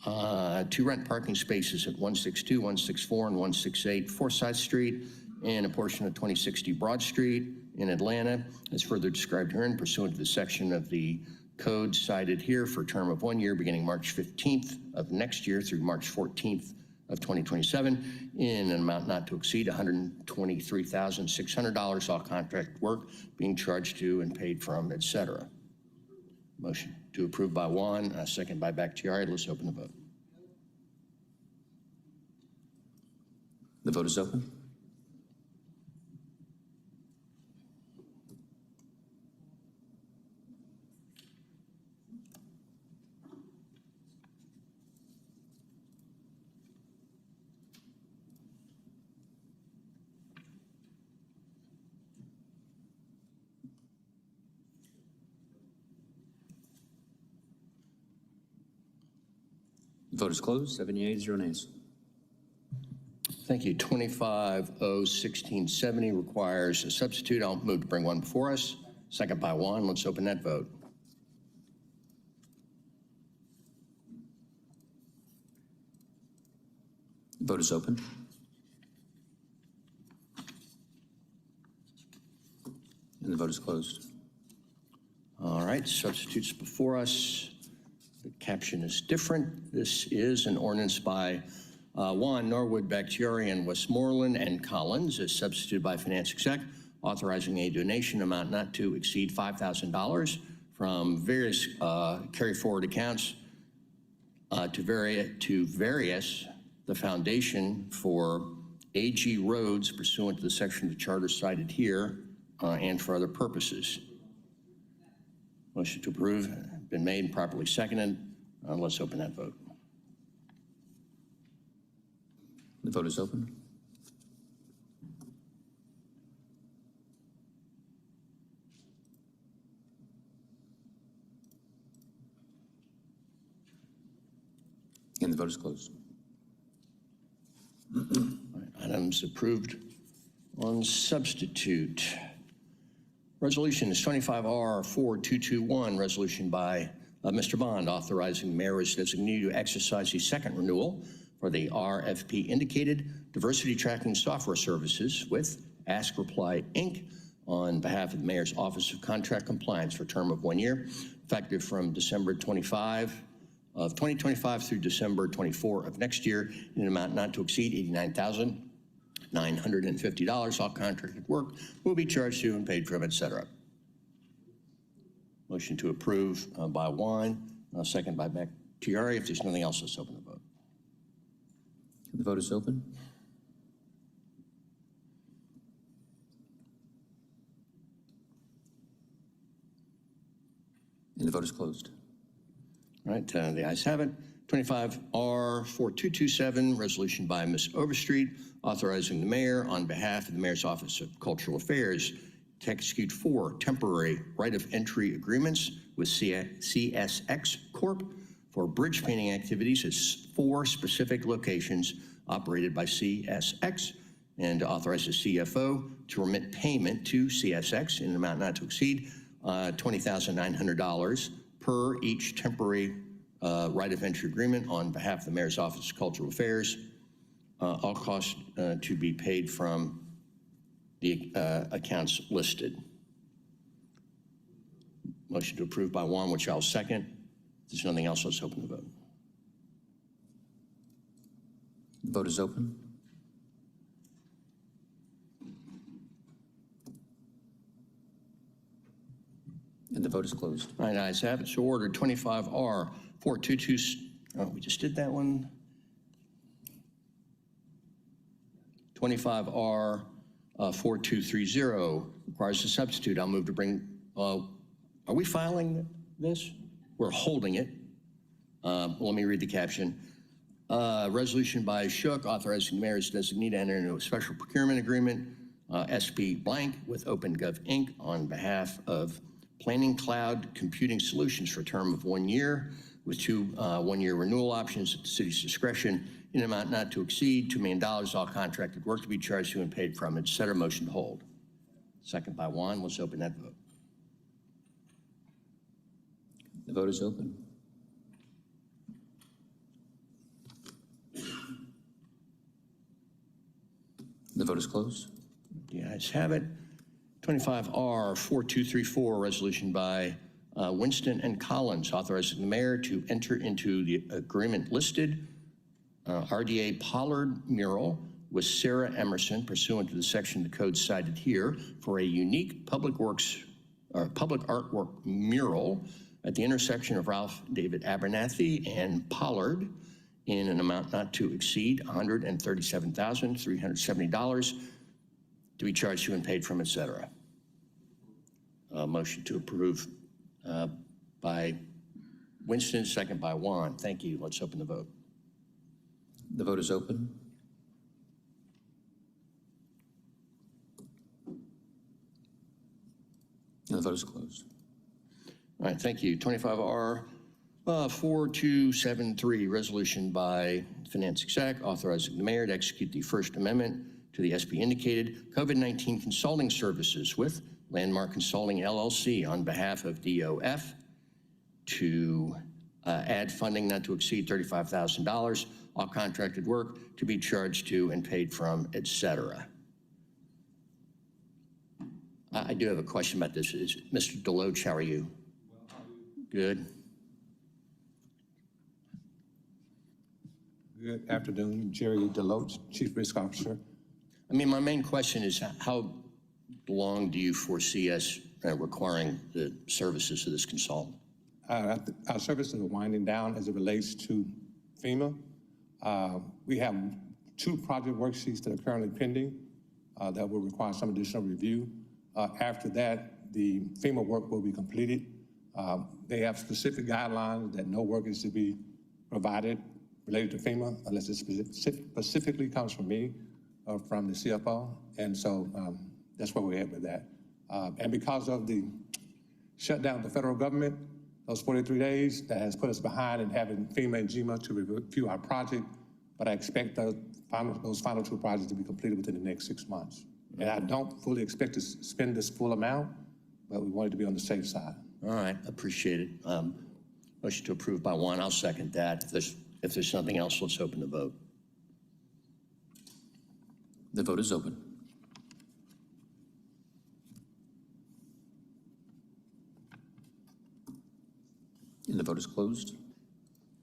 to rent parking spaces at 162, 164, and 168 Forsyth Street and a portion of 2060 Broad Street in Atlanta, as further described herein pursuant to the section of the code cited here for a term of 1 year beginning March 15th of next year through March 14th of 2027 in an amount not to exceed $123,600, all contract work being charged to and paid from, et cetera. Motion to approve by Juan, second by Bakhtiari. Let's open the vote. The vote is open. The vote is closed. 7 yeas, 0 nays. Thank you. 25-0-1670 requires a substitute. I'll move to bring one before us. Second by Juan. Let's open that vote. The vote is open. And the vote is closed. All right, substitutes before us. The caption is different. This is an ordinance by Juan, Norwood, Bakhtiari, and Westmoreland, and Collins, as substituted by Finance Exec, authorizing a donation amount not to exceed $5,000 from various carry-forward accounts to various the Foundation for AG Roads pursuant to the section of the charter cited here and for other purposes. Motion to approve been made and properly seconded. Let's open that vote. The vote is open. And the vote is closed. Items approved on substitute. Resolution is 25R4221, resolution by Mr. Bond authorizing the mayor as designee to exercise the second renewal for the RFP indicated diversity tracking software services with Ask Reply Inc. on behalf of the mayor's Office of Contract Compliance for a term of 1 year, effective from December 25 of 2025 through December 24 of next year in an amount not to exceed $89,950. All contracted work will be charged to and paid from, et cetera. Motion to approve by Juan, second by Bakhtiari. If there's nothing else, let's open the vote. The vote is open. And the vote is closed. All right, the ayes have it. 25R4227, resolution by Ms. Overstreet, authorizing the mayor on behalf of the mayor's Office of Cultural Affairs to execute 4 temporary right of entry agreements with CSX Corp. For bridge painting activities at 4 specific locations operated by CSX, and to authorize the CFO to remit payment to CSX in an amount not to exceed $20,900 per each temporary right of entry agreement on behalf of the Mayor's Office of Cultural Affairs. All costs to be paid from the accounts listed. Motion to approve by Juan, which I'll second. If there's nothing else, let's open the vote. The vote is open. And the vote is closed. All right, ayes have it. So ordered. 25R 422. Oh, we just did that one. 25R 4230 requires a substitute. I'll move to bring. Are we filing this? We're holding it. Let me read the caption. Resolution by Shook authorizing the mayor's designee to enter into a special procurement agreement, SP blank, with OpenGov Inc. on behalf of Planning Cloud Computing Solutions for a term of 1 year with 2 one-year renewal options at the city's discretion in an amount not to exceed $2 million, all contracted work to be charged to and paid from, et cetera. Motion to hold. Second by Juan. Let's open that vote. The vote is open. The vote is closed. The ayes have it. 25R 4234, resolution by Winston and Collins, authorizing the mayor to enter into the agreement listed, RDA Pollard mural with Sarah Emerson pursuant to the section of the code cited here for a unique public artwork mural at the intersection of Ralph David Abernathy and Pollard in an amount not to exceed $137,370 to be charged to and paid from, et cetera. Motion to approve by Winston, second by Juan. Thank you. Let's open the vote. The vote is open. And the vote is closed. All right, thank you. 25R 4273, resolution by Finance Exec authorizing the mayor to execute the First Amendment to the SP indicated COVID-19 consulting services with Landmark Consulting LLC on behalf of DOF to add funding not to exceed $35,000, all contracted work to be charged to and paid from, et cetera. I do have a question about this. Mr. Deloach, how are you? Good. Good afternoon, Jerry Deloach, Chief Risk Officer. I mean, my main question is how long do you foresee us requiring the services of this consultant? Our services are winding down as it relates to FEMA. We have 2 project worksheets that are currently pending that will require some additional review. After that, the FEMA work will be completed. They have specific guidelines that no work is to be provided related to FEMA unless it specifically comes from me or from the CFO. And so that's where we're at with that. And because of the shutdown of the federal government, those 43 days, that has put us behind in having FEMA and GMA to review our project. But I expect those final 2 projects to be completed within the next 6 months. And I don't fully expect to spend this full amount, but we wanted to be on the safe side. All right, appreciate it. Motion to approve by Juan. I'll second that. If there's nothing else, let's open the vote. The vote is open. And the vote is closed.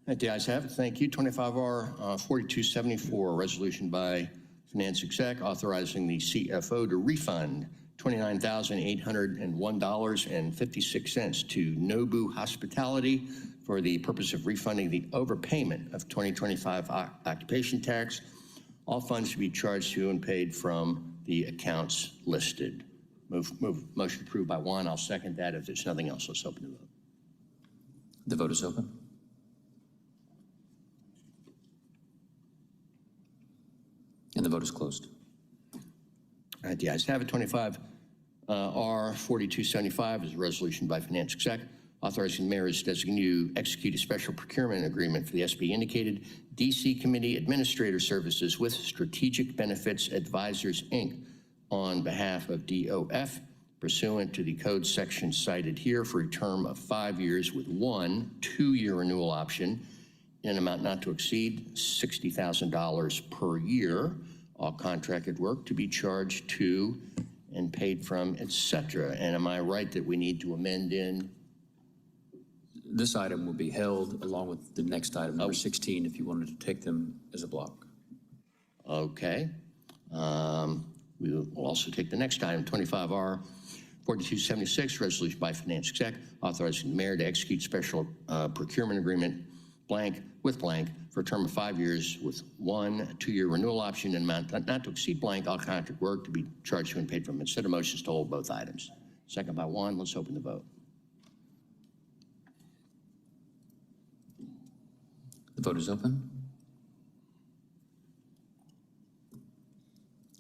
The ayes have it. Thank you. 25R 4274, resolution by Finance Exec authorizing the CFO to refund $29,801.56 to Nobu Hospitality for the purpose of refunding the overpayment of 2025 occupation tax. All funds to be charged to and paid from the accounts listed. Motion approved by Juan. I'll second that. If there's nothing else, let's open the vote. The vote is open. And the vote is closed. All right, the ayes have it. 25 R 4275 is a resolution by Finance Exec authorizing the mayor as designee to execute a special procurement agreement for the SB indicated DC Committee Administrator Services with Strategic Benefits Advisors, Inc. on behalf of DOF pursuant to the code section cited here for a term of 5 years with 1 2-year renewal option in an amount not to exceed $60,000 per year. All contracted work to be charged to and paid from, et cetera. And am I right that we need to amend in? This item will be held along with the next item, number 16, if you wanted to take them as a block. Okay. We will also take the next item, 25R 4276, resolution by Finance Exec authorizing the mayor to execute special procurement agreement blank with blank for a term of 5 years with 1 2-year renewal option and amount not to exceed blank, all contract work to be charged to and paid from. Instead of motions to hold both items. Second by Juan. Let's open the vote. The vote is open.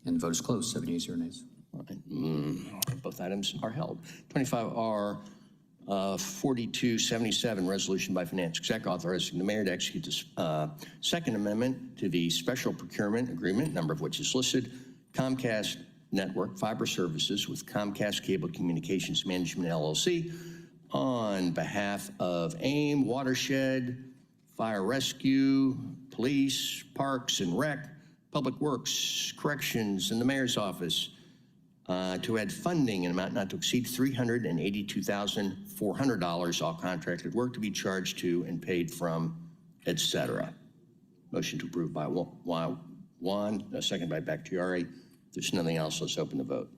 And the vote is closed, 7 yeas, 0 nays. All right. Both items are held. 25R 4277, resolution by Finance Exec authorizing the mayor to execute the Second Amendment to the special procurement agreement, number of which is listed, Comcast Network Fiber Services with Comcast Cable Communications Management, LLC, on behalf of AIM, Watershed, Fire Rescue, Police, Parks and Rec, Public Works, Corrections, and the Mayor's Office to add funding in amount not to exceed $382,400, all contracted work to be charged to and paid from, et cetera. Motion to approve by Juan, a second by Bakhtiari. If there's nothing else, let's open the vote.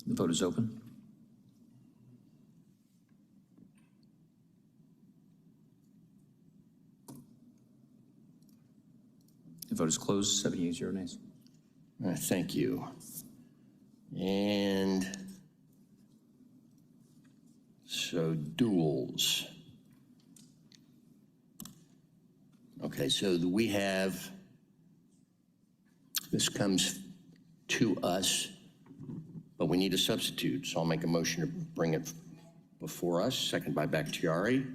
The vote is open. The vote is closed, 7 yeas, 0 nays. Thank you. And so duals. Okay, so we have, this comes to us, but we need a substitute. So I'll make a motion to bring it before us, second by Bakhtiari.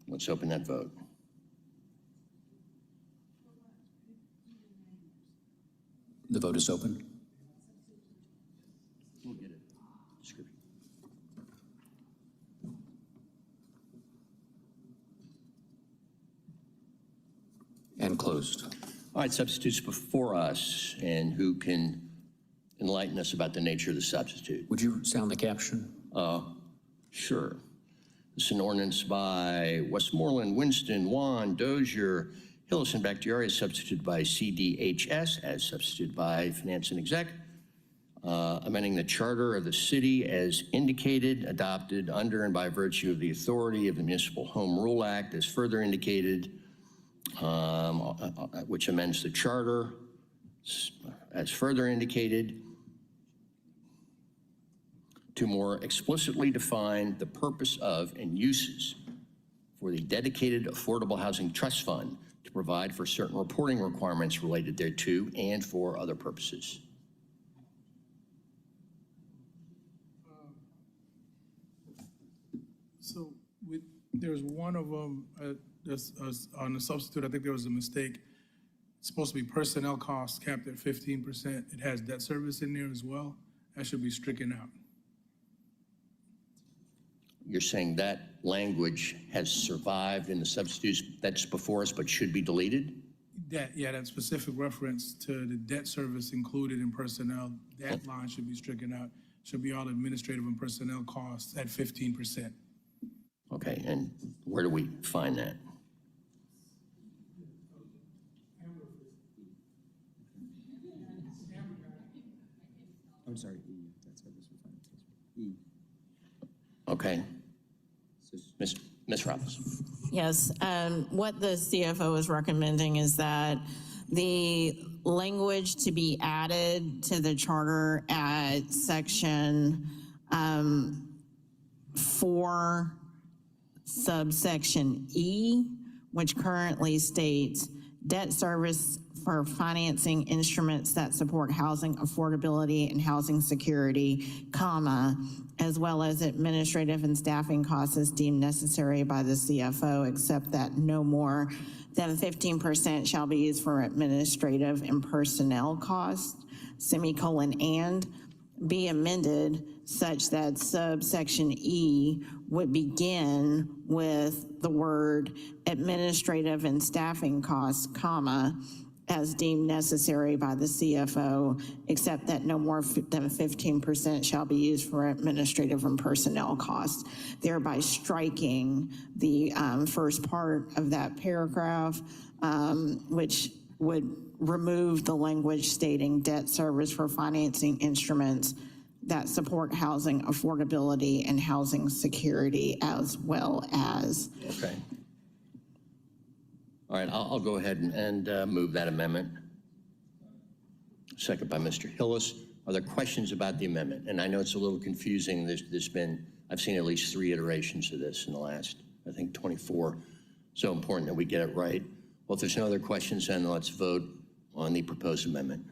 Let's open that vote. The vote is open. We'll get it. Description. And closed. All right, substitutes before us, and who can enlighten us about the nature of the substitute? Would you sound the caption? Sure. This is an ordinance by Westmoreland, Winston, Juan, Dozier, Hillis, and Bakhtiari, substituted by CDHS, as substituted by Finance and Exec, amending the charter of the city as indicated, adopted under and by virtue of the authority of the Municipal Home Rule Act, as further indicated, which amends the charter as further indicated, to more explicitly define the purpose of and uses for the dedicated Affordable Housing Trust Fund to provide for certain reporting requirements related thereto and for other purposes. So there's one of them on the substitute. I think there was a mistake. It's supposed to be personnel costs capped at 15%. It has debt service in there as well. That should be stricken out. You're saying that language has survived in the substitutes that's before us but should be deleted? That specific reference to the debt service included in personnel, that line should be stricken out. Should be all administrative and personnel costs at 15%. Okay, and where do we find that? I'm sorry, Okay. Ms. Robinson. Yes, what the CFO is recommending is that the language to be added to the charter at section 4, subsection E, which currently states debt service for financing instruments that support housing affordability and housing security, comma, as well as administrative and staffing costs as deemed necessary by the CFO, except that no more than 15% shall be used for administrative and personnel costs, semicolon, and be amended such that subsection E would begin with the word administrative and staffing costs, comma, as deemed necessary by the CFO, except that no more than 15% shall be used for administrative and personnel costs, thereby striking the first part of that paragraph, which would remove the language stating debt service for financing instruments that support housing affordability and housing security, as well as. Okay. All right, I'll go ahead and move that amendment. Second by Mr. Hillis. Are there questions about the amendment? And I know it's a little confusing. I've seen at least 3 iterations of this in the last, I think, 24. So important that we get it right. Well, if there's no other questions, then let's vote on the proposed amendment.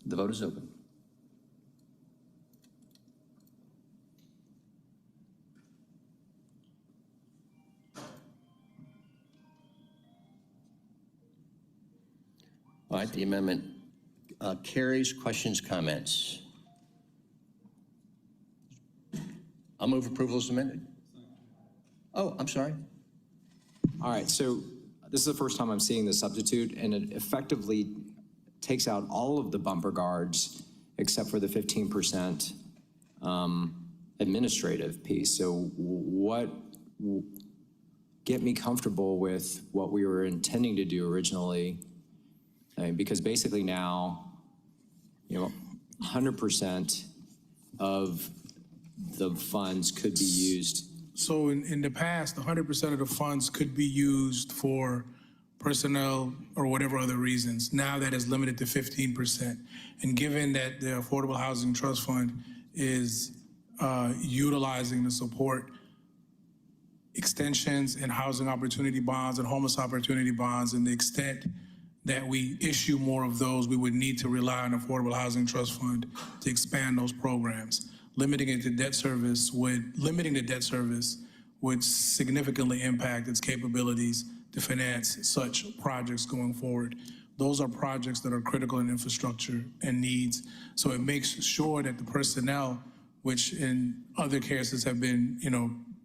The vote is open. All right, the amendment carries. Questions, comments? I'll move approval as amended. Oh, I'm sorry. All right, so this is the first time I'm seeing the substitute, and it effectively takes out all of the bumper guards except for the 15% administrative piece. So get me comfortable with what we were intending to do originally, because basically now, 100% of the funds could be used. So in the past, 100% of the funds could be used for personnel or whatever other reasons. Now that is limited to 15%. And given that the Affordable Housing Trust Fund is utilizing to support extensions and housing opportunity bonds and homeless opportunity bonds, and the extent that we issue more of those, we would need to rely on Affordable Housing Trust Fund to expand those programs. Limiting the debt service would significantly impact its capabilities to finance such projects going forward. Those are projects that are critical in infrastructure and needs. So it makes sure that the personnel, which in other cases have been,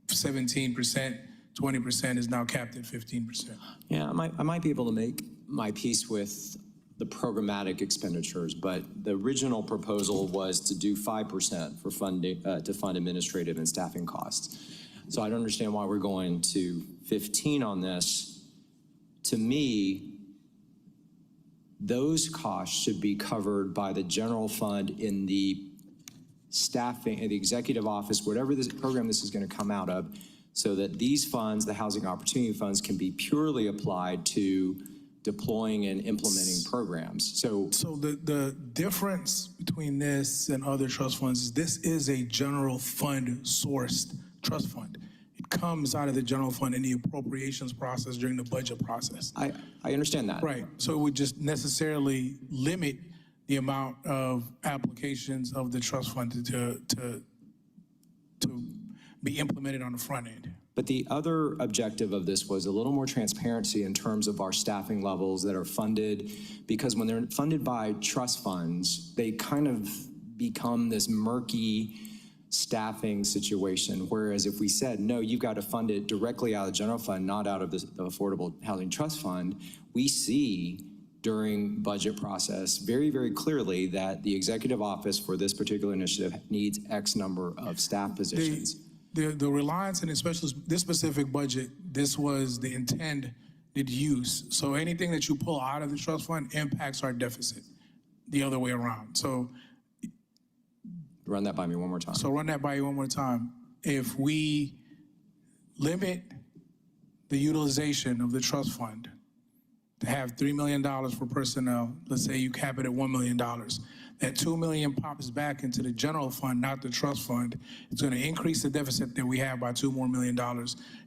17%, 20%, is now capped at 15%. Yeah, I might be able to make my peace with the programmatic expenditures, but the original proposal was to do 5% for funding, to fund administrative and staffing costs. So I don't understand why we're going to 15 on this. To me, those costs should be covered by the general fund in the staffing, in the executive office, whatever this program this is going to come out of, so that these funds, the housing opportunity funds, can be purely applied to deploying and implementing programs. So the difference between this and other trust funds is this is a general fund sourced trust fund. It comes out of the general fund in the appropriations process during the budget process. I understand that. Right, so it would just necessarily limit the amount of applications of the trust fund to be implemented on the front end. But the other objective of this was a little more transparency in terms of our staffing levels that are funded, because when they're funded by trust funds, they kind of become this murky staffing situation. Whereas if we said, no, you've got to fund it directly out of the general fund, not out of the Affordable Housing Trust Fund, we see during budget process very, very clearly that the executive office for this particular initiative needs X number of staff positions. The reliance, and especially this specific budget, this was the intended use. So anything that you pull out of the trust fund impacts our deficit. the other way around. So Run that by me one more time. run that by you one more time. If we limit the utilization of the trust fund to have $3 million for personnel, let's say you cap it at $1 million, that $2 million pops back into the general fund, not the trust fund. It's going to increase the deficit that we have by $2 more million.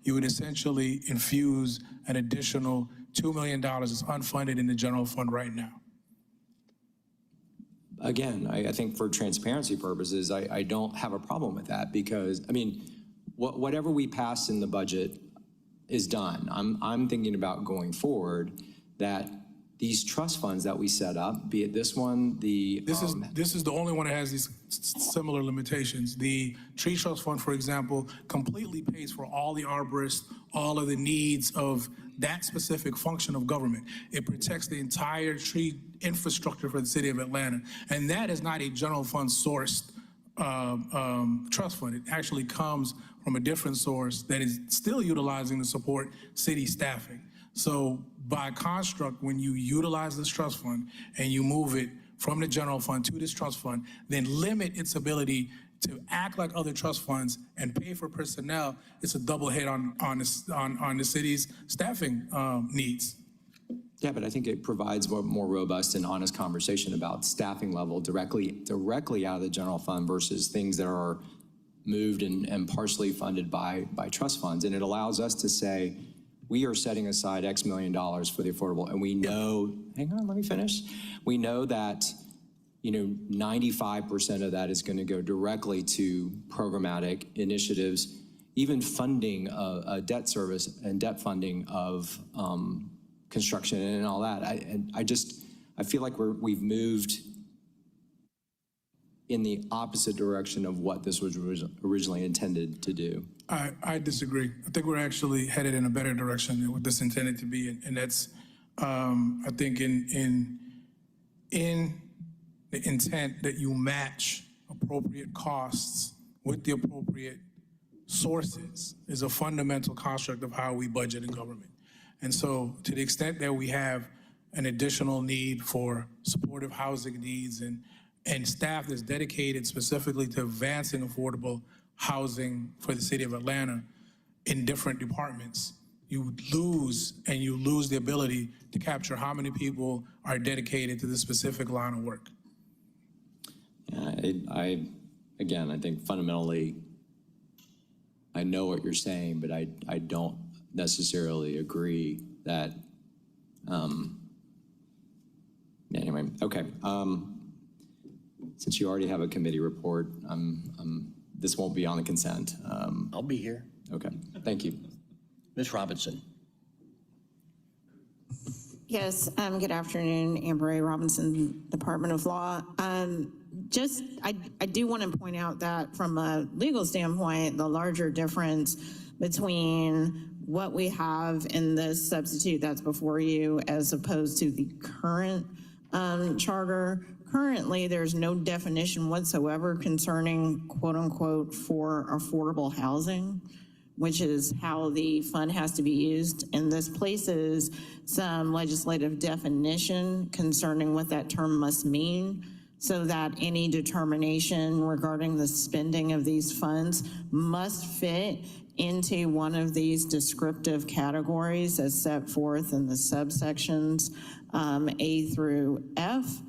You would essentially infuse an additional $2 million that's unfunded in the general fund right now. Again, I think for transparency purposes, I don't have a problem with that because, I mean, whatever we pass in the budget is done. I'm thinking about going forward that these trust funds that we set up, be it this one, This is the only one that has these similar limitations. The tree trust fund, for example, completely pays for all the arborists, all of the needs of that specific function of government. It protects the entire tree infrastructure for the city of Atlanta. And that is not a general fund sourced trust fund. It actually comes from a different source that is still utilizing to support city staffing. So by construct, when you utilize this trust fund and you move it from the general fund to this trust fund, then limit its ability to act like other trust funds and pay for personnel, it's a double hit on the city's staffing needs. Yeah, but I think it provides more robust and honest conversation about staffing level directly out of the general fund versus things that are moved and partially funded by trust funds. And it allows us to say, we are setting aside X million dollars for the affordable, and we know, hang on, let me finish. We know that, 95% of that is going to go directly to programmatic initiatives, even funding debt service and debt funding of construction and all that. I feel like we've moved in the opposite direction of what this was originally intended to do. I disagree. I think we're actually headed in a better direction than what this intended to be, and that's, I think, in the intent that you match appropriate costs with the appropriate sources is a fundamental construct of how we budget in government. And so, to the extent that we have an additional need for supportive housing needs and staff that's dedicated specifically to advancing affordable housing for the city of Atlanta in different departments, you lose the ability to capture how many people are dedicated to this specific line of work. I think fundamentally, I know what you're saying, but I don't necessarily agree that, anyway, okay. Since you already have a committee report, this won't be on the consent. I'll be here. Okay, thank you. Ms. Robinson. Yes, good afternoon, Amber A. Robinson, Department of Law. I do want to point out that from a legal standpoint, the larger difference between what we have in this substitute that's before you as opposed to the current charter. Currently, there's no definition whatsoever concerning quote unquote for affordable housing, which is how the fund has to be used. And this places some legislative definition concerning what that term must mean, so that any determination regarding the spending of these funds must fit into one of these descriptive categories as set forth in the subsections A through F.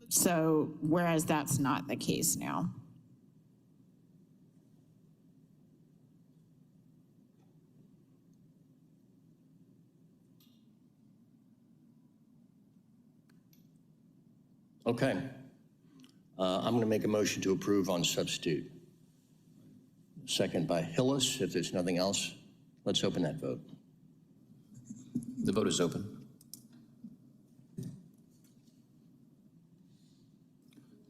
So whereas that's not the case now. Okay. I'm going to make a motion to approve on substitute. Second by Hillis. If there's nothing else, let's open that vote. The vote is open.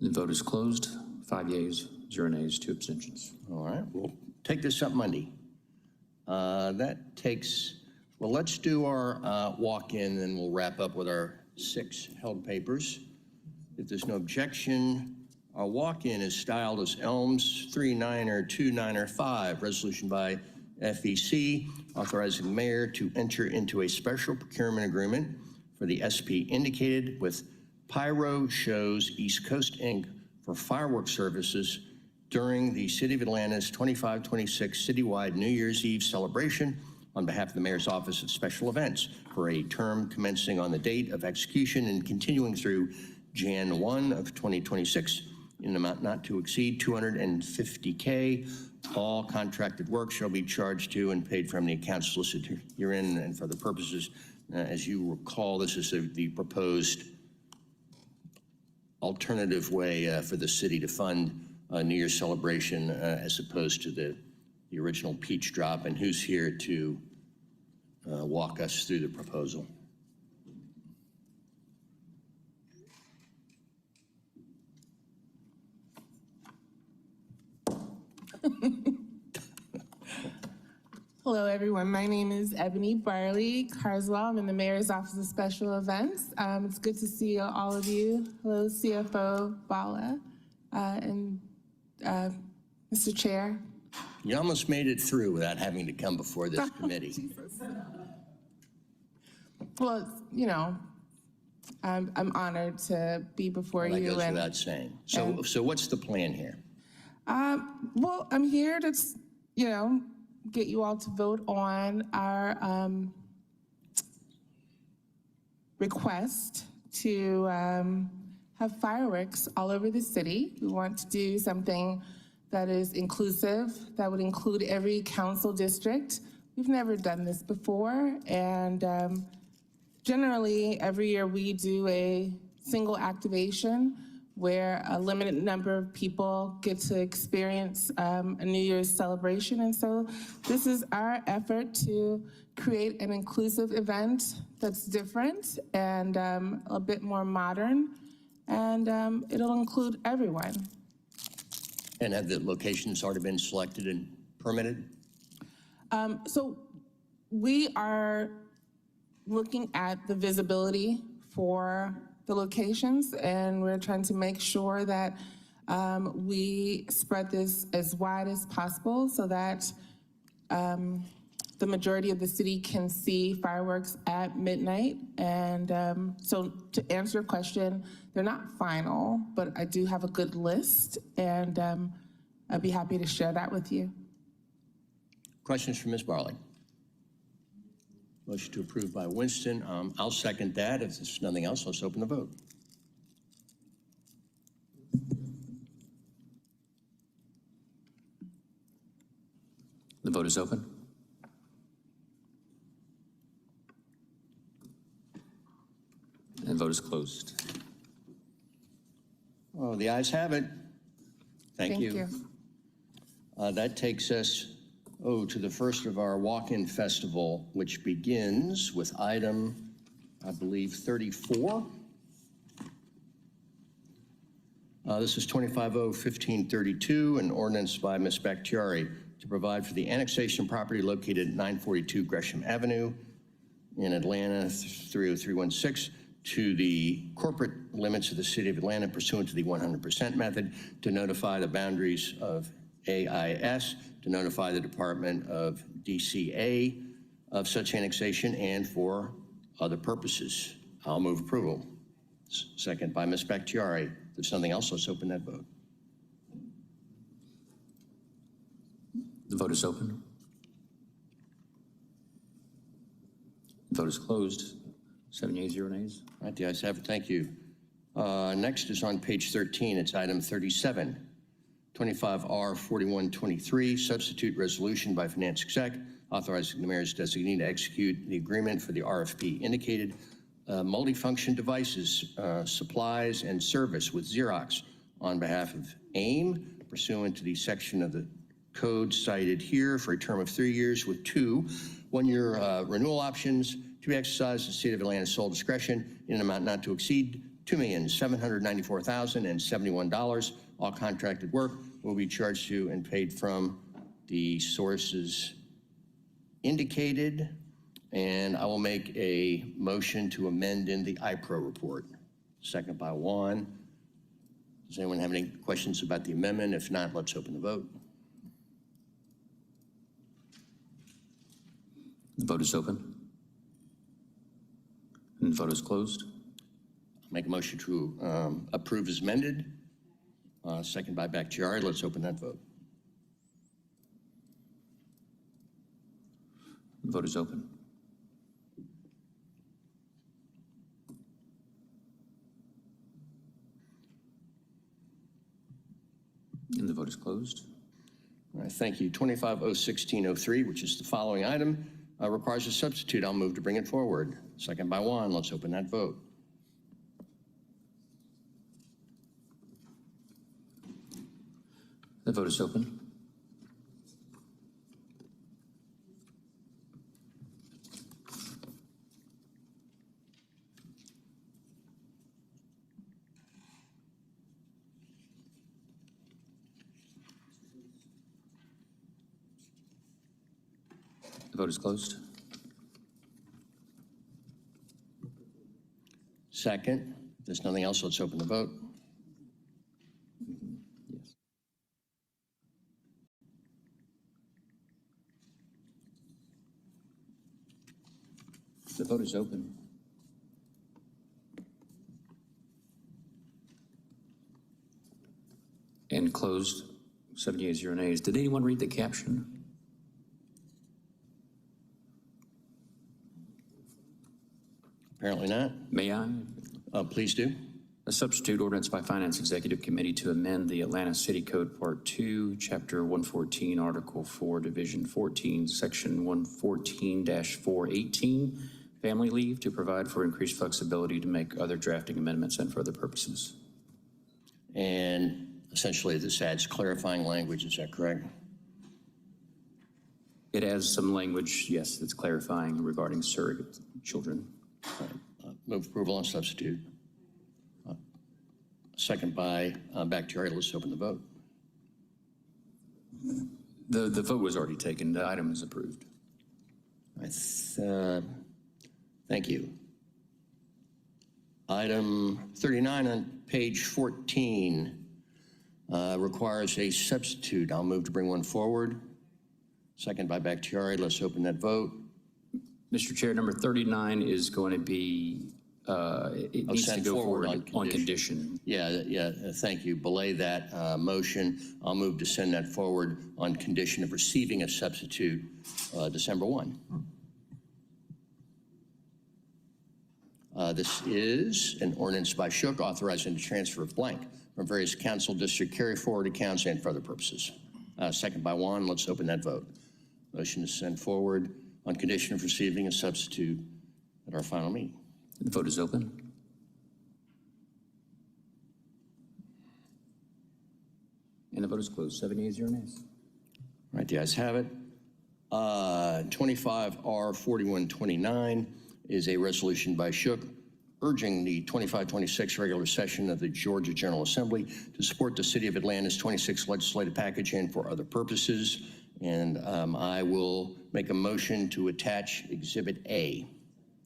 The vote is closed. 5 yeas, 0 nays, 2 abstentions. All right, we'll take this up Monday. That takes, well, let's do our walk-in, and we'll wrap up with our 6 held papers. If there's no objection, our walk-in is styled as Elms 392905, resolution by FEC authorizing the mayor to enter into a special procurement agreement for the SP indicated with Pyro Shows East Coast, Inc. for fireworks services during the City of Atlanta's 25-26 citywide New Year's Eve celebration on behalf of the Mayor's Office of Special Events for a term commencing on the date of execution and continuing through Jan 1 of 2026 in an amount not to exceed $250K. All contracted work shall be charged to and paid from the account solicited herein. And for the purposes, as you recall, this is the proposed alternative way for the city to fund a New Year's celebration as opposed to the original peach drop. And who's here to walk us through the proposal? Hello, everyone. My name is Ebony Barley Carswell. I'm in the Mayor's Office of Special Events. It's good to see all of you. Hello, CFO Bala and Mr. Chair. You almost made it through without having to come before this committee. Well, you know, I'm honored to be before That you. goes without saying. So what's the plan here? Well, I'm here to, you know, get you all to vote on our request to have fireworks all over the city. We want to do something that is inclusive, that would include every council district. We've never done this before, and generally, every year we do a single activation where a limited number of people get to experience a New Year's celebration. And so this is our effort to create an inclusive event that's different and a bit more modern, and it'll include everyone. And have the locations already been selected and permitted? So we are looking at the visibility for the locations, and we're trying to make sure that we spread this as wide as possible so that the majority of the city can see fireworks at midnight. And so to answer your question, they're not final, but I do have a good list, and I'd be happy to share that with you. Questions for Ms. Barley? Motion to approve by Winston. I'll second that. If there's nothing else, let's open the vote. The vote is open. And vote is closed. Oh, the ayes have it. Thank you. you. That takes us, to the first of our walk-in festival, which begins with item, I believe, 34. This is 250-1532, an ordinance by Ms. Bakhtiari to provide for the annexation property located at 942 Gresham Avenue in Atlanta 30316 to the corporate limits of the City of Atlanta pursuant to the 100% method, to notify the boundaries of AIS, to notify the Department of DCA of such annexation, and for other purposes. I'll move approval. Second by Ms. Bakhtiari. If there's nothing else, let's open that vote. The vote is open. Vote is closed. 7 yeas, 0 nays. All right, the ayes have it. Thank you. Next is on page 13. It's item 37. 25R4123, substitute resolution by Finance Exec, authorizing the mayor's designee to execute the agreement for the RFP indicated multifunction devices, supplies, and service with Xerox on behalf of AIM pursuant to the section of the code cited here for a term of 3 years with 2 one-year renewal options to be exercised at the State of Atlanta's sole discretion in an amount not to exceed $2,794,071. All contracted work will be charged to and paid from the sources indicated. And I will make a motion to amend in the IPRO report. Second by Juan. Does anyone have any questions about the amendment? If not, let's open the vote. The vote is open. And And the vote is closed. Make a motion to approve as amended. Second by Bakhtiari. Let's open that vote. The vote is open. And the vote is closed. All right, thank you. 25-016-03, which is the following item, requires a substitute. I'll move to bring it forward. Second by Juan. Let's open that vote. The vote is open. The vote is closed. Second. If there's nothing else, let's open the vote. Yes. The vote is open. And closed. 78 nays. Did anyone read the caption? Apparently not. May I? Please do. A substitute ordinance by Finance Executive Committee to amend the Atlanta City Code Part 2, Chapter 114, Article 4, Division 14, Section 114-418, Family Leave, to provide for increased flexibility to make other drafting amendments and for other purposes. And essentially, this adds clarifying language. Is that correct? It adds some language, yes, that's clarifying regarding surrogate children. Move approval on substitute. Second by Bakhtiari. Let's open the vote. The vote was already taken. The item is approved. Thank you. Item 39 on page 14 requires a substitute. I'll move to bring one forward. Second by Bakhtiari. Let's open that vote. Mr. Chair, number 39 is going to be, it needs to send go forward forward on condition. Yeah, thank you. Belay that motion. I'll move to send that forward on condition of receiving a substitute December 1. This is an ordinance by Shook authorizing the transfer of blank from various council district carry forward accounts and for other purposes. Second by Juan. Let's open that vote. Motion to send forward on condition of receiving a substitute at our final meeting. The vote is open. And the vote is closed. 78 nays. All right, the ayes have it. 25R4129 is a resolution by Shook urging the 25-26 regular session of the Georgia General Assembly to support the City of Atlanta's 26th legislative package and for other purposes. And I will make a motion to attach Exhibit A.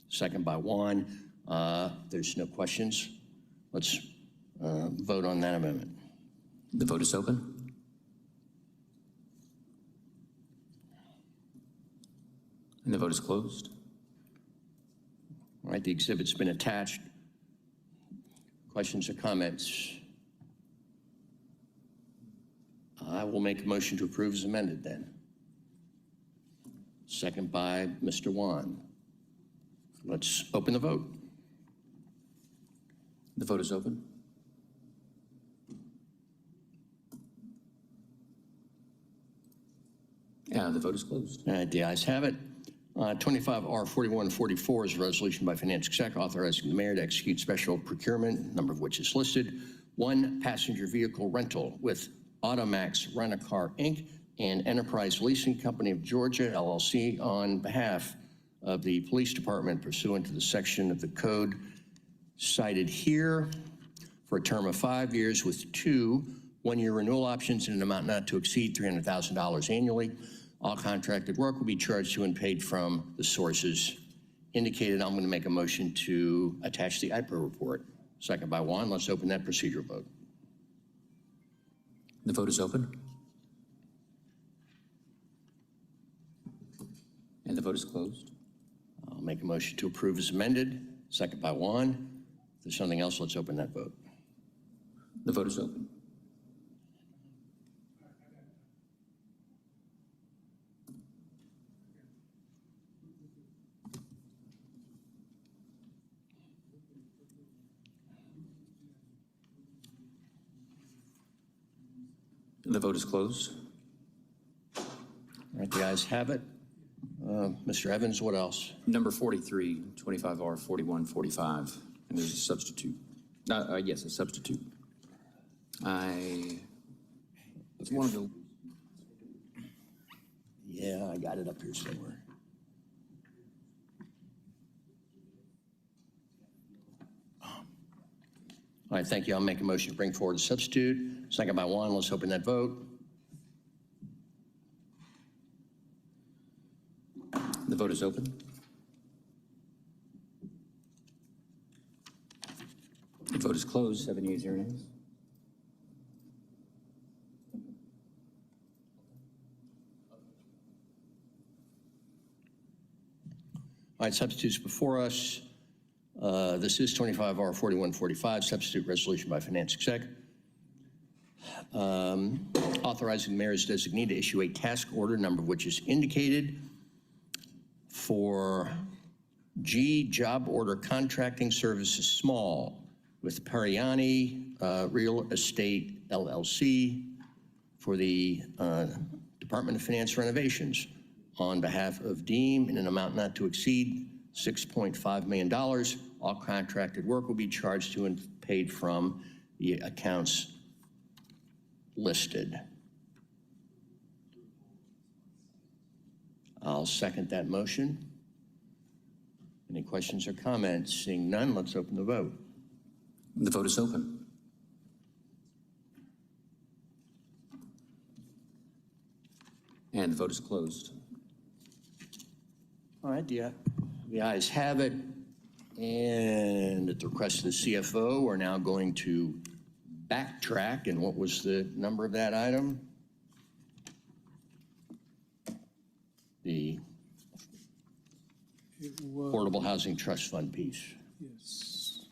Second by Juan. There's no questions. Let's vote on that amendment. The vote is open. And the vote is closed. All right, the exhibit's been attached. Questions or comments? I will make a motion to approve as amended then. Second by Mr. Juan. Let's open the vote. The vote is open. Yeah, the vote is closed. The ayes have it. 25R4144 is a resolution by Finance Exec authorizing the mayor to execute special procurement, number of which is listed. One passenger vehicle rental with Automax Rent-A-Car, Inc. and Enterprise Leasing Company of Georgia, LLC, on behalf of the police department pursuant to the section of the code cited here for a term of 5 years with 2 one-year renewal options in an amount not to exceed $300,000 annually. All contracted work will be charged to and paid from the sources indicated. I'm going to make a motion to attach the IPRO report. Second by Juan. Let's open that procedural vote. The vote is open. And the vote is closed. I'll make a motion to approve as amended. second by Juan. If there's something else, let's open that vote. The vote is open. The vote is closed. All right, the ayes have it. Mr. Evans, what else? Number 43, 25R 4145, and there's a substitute. Yes, a substitute. It's one of the. Yeah, I got it up here somewhere. All right, thank you. I'll make a motion to bring forward a substitute. Second by Juan. Let's open that vote. The vote is open. The vote is closed. 7 yeas, 0 nays. All right, substitutes before us. This is 25R 4145, substitute resolution by Finance Exec. Authorizing the mayor's designee to issue a task order, number of which is indicated, for G Job Order Contracting Services Small with Pariani Real Estate LLC for the Department of Finance renovations on behalf of Deem in an amount not to exceed $6.5 million. All contracted work will be charged to and paid from the accounts listed. I'll second that motion. Any questions or comments? Seeing none, let's open the vote. The vote is open. And the vote is closed. All right, the ayes have it. And at the request of the CFO, we're now going to backtrack. And what was the number of that item? The Affordable Housing Trust Fund piece. Yes.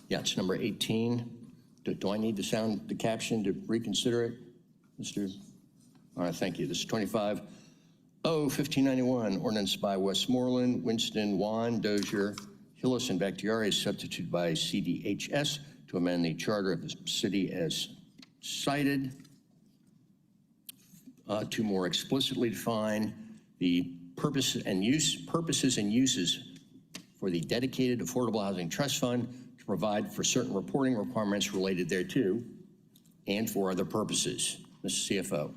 Yeah, it's number 18. Do I need to sound the caption to reconsider it, Mr.? All right, thank you. This is 25-1591, ordinance by Westmoreland, Winston, Juan, Dozier, Hillis, and Bakhtiari, substituted by CDHS to amend the charter of the city as cited to more explicitly define the purposes and uses for the dedicated Affordable Housing Trust Fund to provide for certain reporting requirements related thereto and for other purposes. Mr. CFO.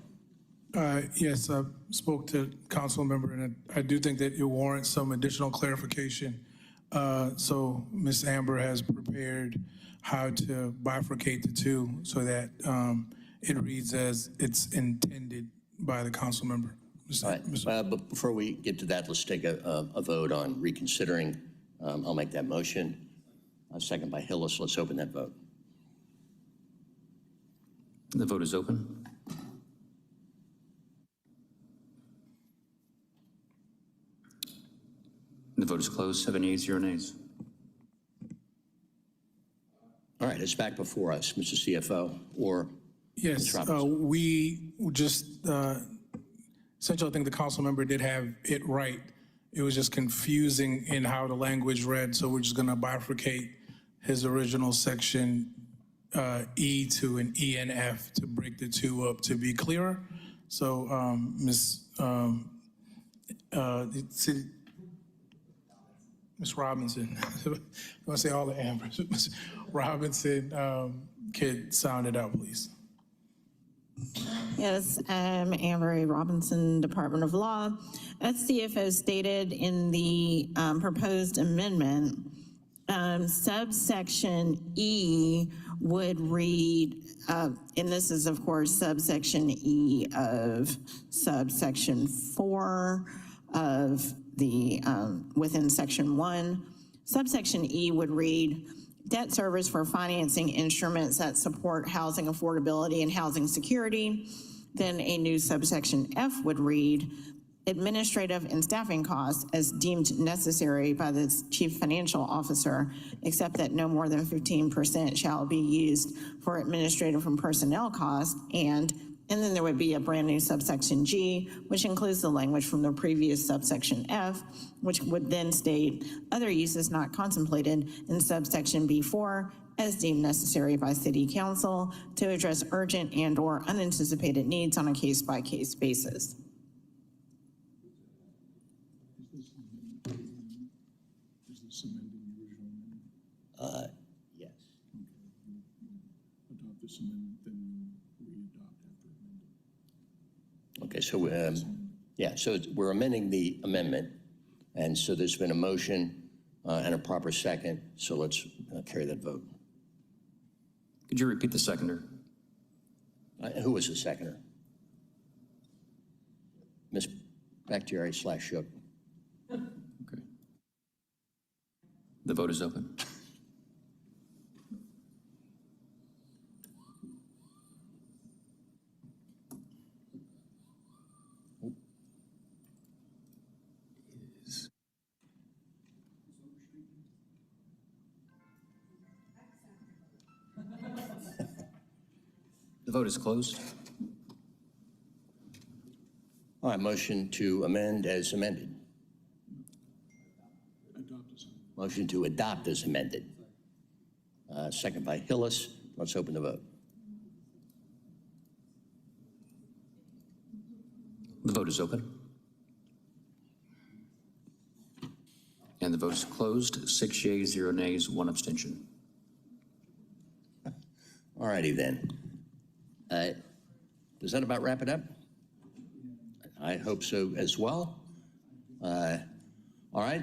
Yes, I spoke to council member, and I do think that it warrants some additional clarification. So Ms. Amber has prepared how to bifurcate the two so that it reads as it's intended by the council member. All right, but before we get to that, let's take a vote on reconsidering. I'll make that motion. Second by Hillis. Let's open that vote. The vote is open. The vote is closed. 7 yeas, 0 nays. All right, it's back before us, Mr. CFO, or Yes, Ms. Robinson. we just, essentially, I think the council member did have it right. It was just confusing in how the language read, so we're just gonna bifurcate his original section E to an E and F to break the two up to be clearer. So, Ms. Robinson, I'm gonna say all the Ambers, Ms. Robinson, could sound it out, please. Yes, Amber Robinson, Department of Law. As CFO stated in the proposed amendment, subsection E would read, and this is of course subsection E of subsection 4 of the, within section 1. Subsection E would read, debt service for financing instruments that support housing affordability and housing security. then a new subsection F would read, administrative and staffing costs as deemed necessary by the chief financial officer, except that no more than 15% shall be used for administrative and personnel costs. And then there would be a brand new subsection G, which includes the language from the previous subsection F, which would then state other uses not contemplated in subsection B4 as deemed necessary by city council to address urgent and/or unanticipated needs on a case-by-case basis. Yes. Okay, so, yeah, so we're amending the amendment, and so there's been a motion and a proper second, so let's carry that vote. Could you repeat the seconder? Who was the seconder? Ms. Bakhtiari/Shook. Okay. The vote is open. The vote is closed. All right, motion to amend as amended. Motion to adopt as amended. Second by Hillis. Let's open the vote. The vote is open. And the vote is closed. 6 yeas, 0 nays, 1 abstention. All righty then. Does that about wrap it up? I hope so as well. All right,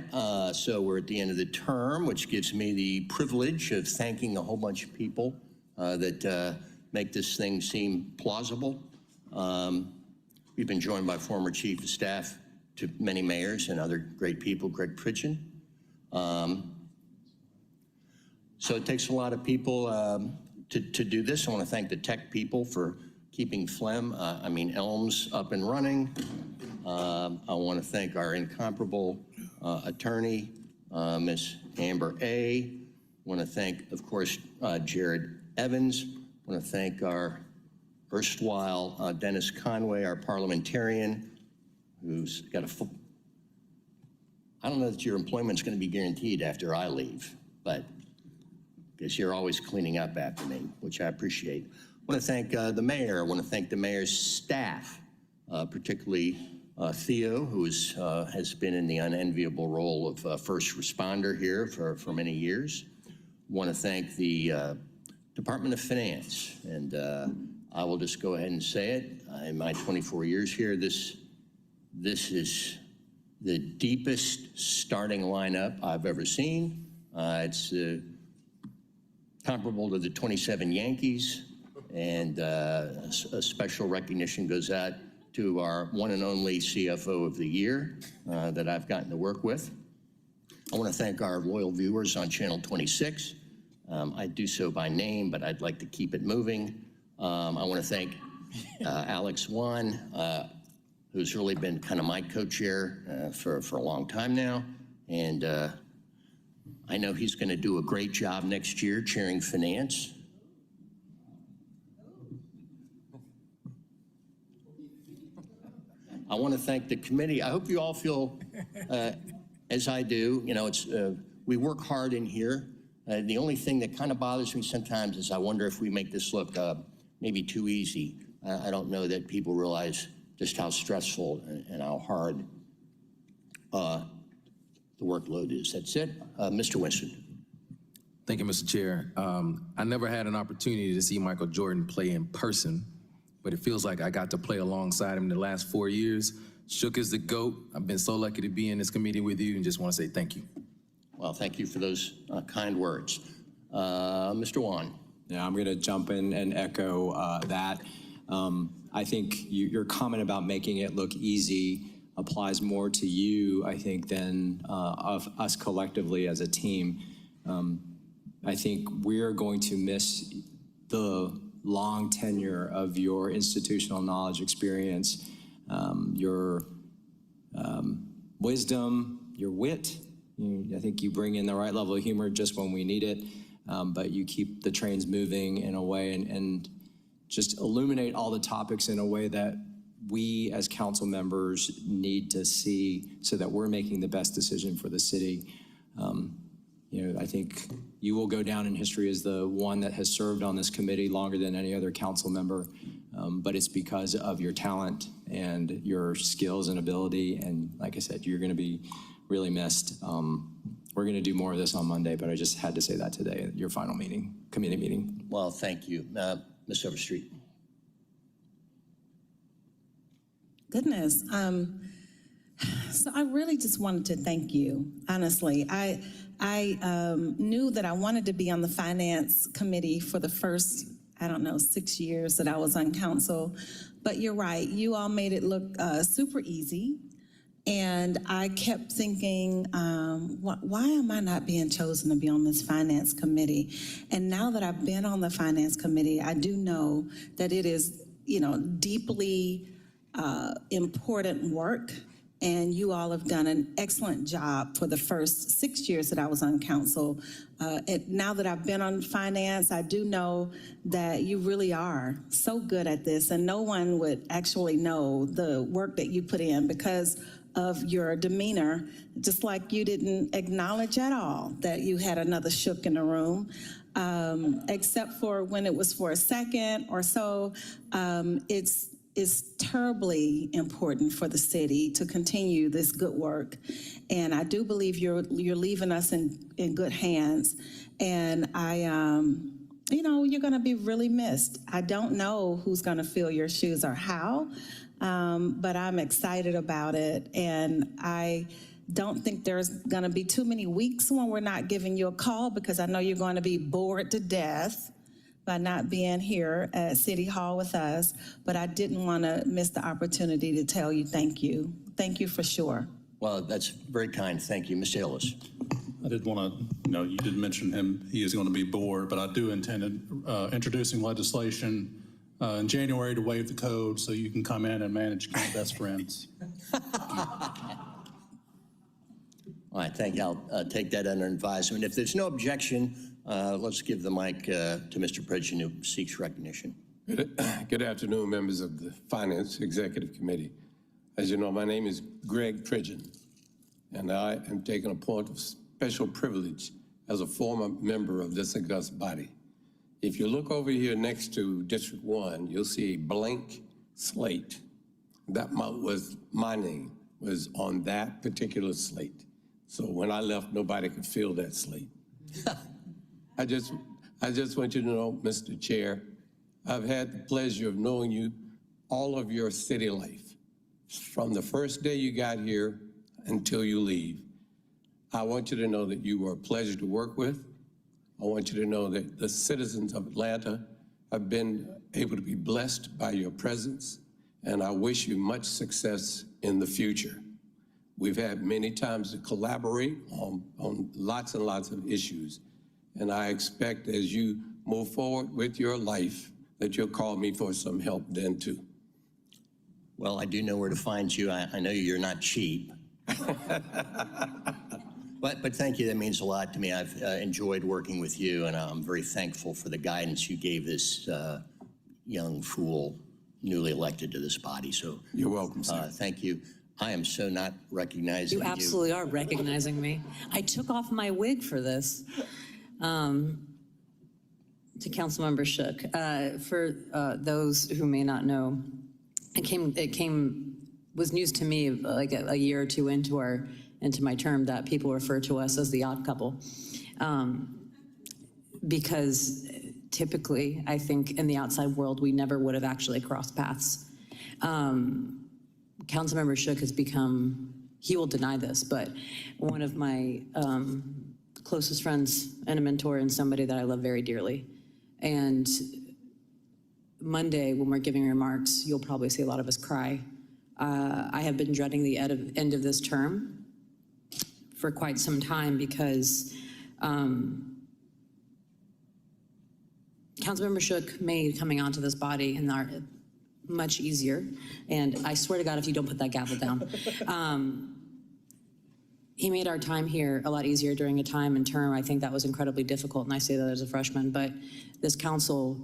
so we're at the end of the term, which gives me the privilege of thanking a whole bunch of people that make this thing seem plausible. We've been joined by former chief of staff to many mayors and other great people, Greg Pridgeon. So it takes a lot of people to do this. I want to thank the tech people for keeping Elms up and running. I want to thank our incomparable attorney, Ms. Amber A. I want to thank, of course, Jared Evans. I want to thank our erstwhile Dennis Conway, our parliamentarian, who's got a full, I don't know that your employment's going to be guaranteed after I leave, but because you're always cleaning up after me, which I appreciate. I want to thank the mayor. I want to thank the mayor's staff, particularly Theo, who has been in the unenviable role of first responder here for many years. I want to thank the Department of Finance, and I will just go ahead and say it. In my 24 years here, this is the deepest starting lineup I've ever seen. It's comparable to the 27 Yankees, and a special recognition goes out to our one and only CFO of the year that I've gotten to work with. I want to thank our loyal viewers on Channel 26. I do so by name, but I'd like to keep it moving. I want to thank Alex Wan, who's really been kind of my co-chair for a long time now. And I know he's going to do a great job next year chairing finance. I want to thank the committee. I hope you all feel as I do. You know, we work hard in here. The only thing that kind of bothers me sometimes is I wonder if we make this look maybe too easy. I don't know that people realize just how stressful and how hard the workload is. That's it. Mr. Winston. Thank you, Mr. Chair. I never had an opportunity to see Michael Jordan play in person, but it feels like I got to play alongside him the last 4 years. Shook is the GOAT. I've been so lucky to be in this committee with you and just want to say thank you. Well, thank you for those kind words. Mr. Wan. Yeah, I'm going to jump in and echo that. I think your comment about making it look easy applies more to you, I think, than of us collectively as a team. I think we're going to miss the long tenure of your institutional knowledge, experience, your wisdom, your wit. I think you bring in the right level of humor just when we need it, but you keep the trains moving in a way and just illuminate all the topics in a way that we as council members need to see so that we're making the best decision for the city. I think you will go down in history as the one that has served on this committee longer than any other council member, but it's because of your talent and your skills and ability. And like I said, you're going to be really missed. We're going to do more of this on Monday, but I just had to say that today at your final meeting, committee meeting. Well, thank you. Ms. Overstreet. Goodness. So I really just wanted to thank you, honestly. I knew that I wanted to be on the finance committee for the first, 6 years that I was on council. But you're right, you all made it look super easy. And I kept thinking, why am I not being chosen to be on this finance committee? And now that I've been on the finance committee, I do know that it is, deeply important work. And you all have done an excellent job for the first 6 years that I was on council. Now that I've been on finance, I do know that you really are so good at this, and no one would actually know the work that you put in because of your demeanor, just like you didn't acknowledge at all that you had another Shook in the room, except for when it was for a second or so. It's terribly important for the city to continue this good work. And I do believe you're leaving us in good hands. And you're going to be really missed. I don't know who's going to fill your shoes or how, but I'm excited about it. And I don't think there's going to be too many weeks when we're not giving you a call, because I know you're going to be bored to death by not being here at City Hall with us, but I didn't want to miss the opportunity to tell you thank you. Thank you for sure. Well, that's very kind. Thank you. Mr. Ellis. I did want to, you did mention him, he is going to be bored, but I do intend introducing legislation in January to waive the code so you can come in and manage Camp Best Friends. All right, thank you. I'll take that under advisement. If there's no objection, let's give the mic to Mr. Pridgeon, who seeks recognition. Good afternoon, members of the Finance Executive Committee. As you know, my name is Greg Pridgeon, and I am taking a point of special privilege as a former member of this august body. If you look over here next to District 1, you'll see a blank slate. That was my name, was on that particular slate. So when I left, nobody could fill that slate. I just want you to know, Mr. Chair, I've had the pleasure of knowing you all of your city life, from the first day you got here until you leave. I want you to know that you were a pleasure to work with. I want you to know that the citizens of Atlanta have been able to be blessed by your presence, and I wish you much success in the future. We've had many times to collaborate on lots and lots of issues, and I expect as you move forward with your life that you'll call me for some help then too. Well, I do know where to find you. I know you're not cheap. But thank you, that means a lot to me. I've enjoyed working with you, and I'm very thankful for the guidance you gave this young fool newly elected to this body. So you're welcome, sir. Thank you. I am so not recognizing you. You absolutely are recognizing me. I took off my wig for this. To Councilmember Shook, for those who may not know, was news to me like a year or two into my term that people refer to us as the odd couple. Because typically, I think in the outside world, we never would have actually crossed paths. Councilmember Shook has become, he will deny this, but one of my closest friends and a mentor and somebody that I love very dearly. And Monday, when we're giving remarks, you'll probably see a lot of us cry. I have been dreading the end of this term for quite some time because Councilmember Shook made coming onto this body and our much easier. And I swear to God, if you don't put that gavel down. He made our time here a lot easier during a time and term. I think that was incredibly difficult, and I say that as a freshman, but this council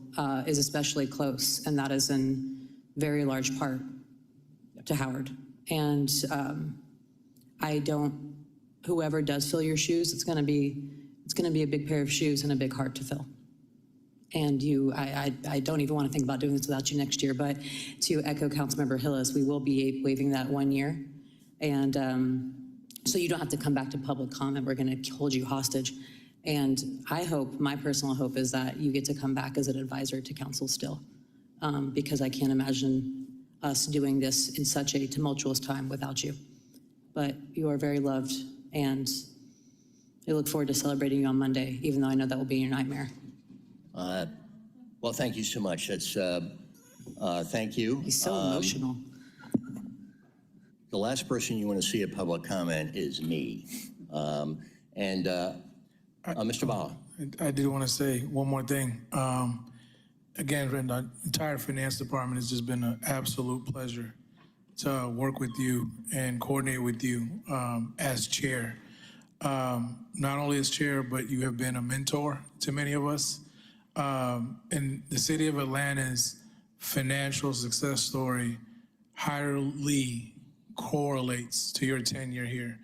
is especially close, and that is in very large part to Howard. And whoever does fill your shoes, it's gonna be a big pair of shoes and a big heart to fill. And I don't even want to think about doing this without you next year, but to echo Councilmember Hillis, we will be waiving that 1 year. And so you don't have to come back to public comment. We're going to hold you hostage. And I hope, my personal hope is that you get to come back as an advisor to council still, because I can't imagine us doing this in such a tumultuous time without you. But you are very loved, and I look forward to celebrating you on Monday, even though I know that will be your nightmare. Well, thank you so much. That's, thank you. He's so emotional. The last person you want to see at public comment is me. Mr. Bala. I did want to say one more thing. Again, the entire finance department has just been an absolute pleasure to work with you and coordinate with you as chair. Not only as chair, but you have been a mentor to many of us. And the city of Atlanta's financial success story highly correlates to your tenure here.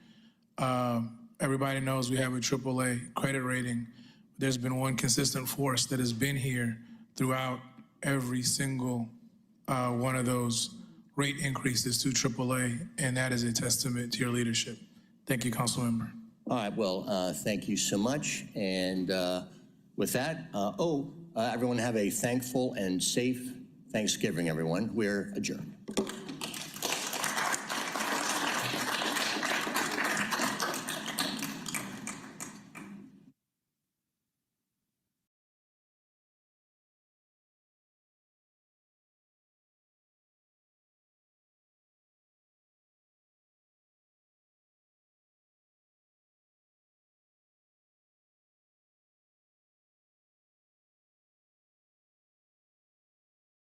Everybody knows we have a AAA credit rating. There's been one consistent force that has been here throughout every single one of those rate increases to AAA, and that is a testament to your leadership. Thank you, Councilmember. All right, well, thank you so much. And with that, everyone have a thankful and safe Thanksgiving, everyone. We're adjourned.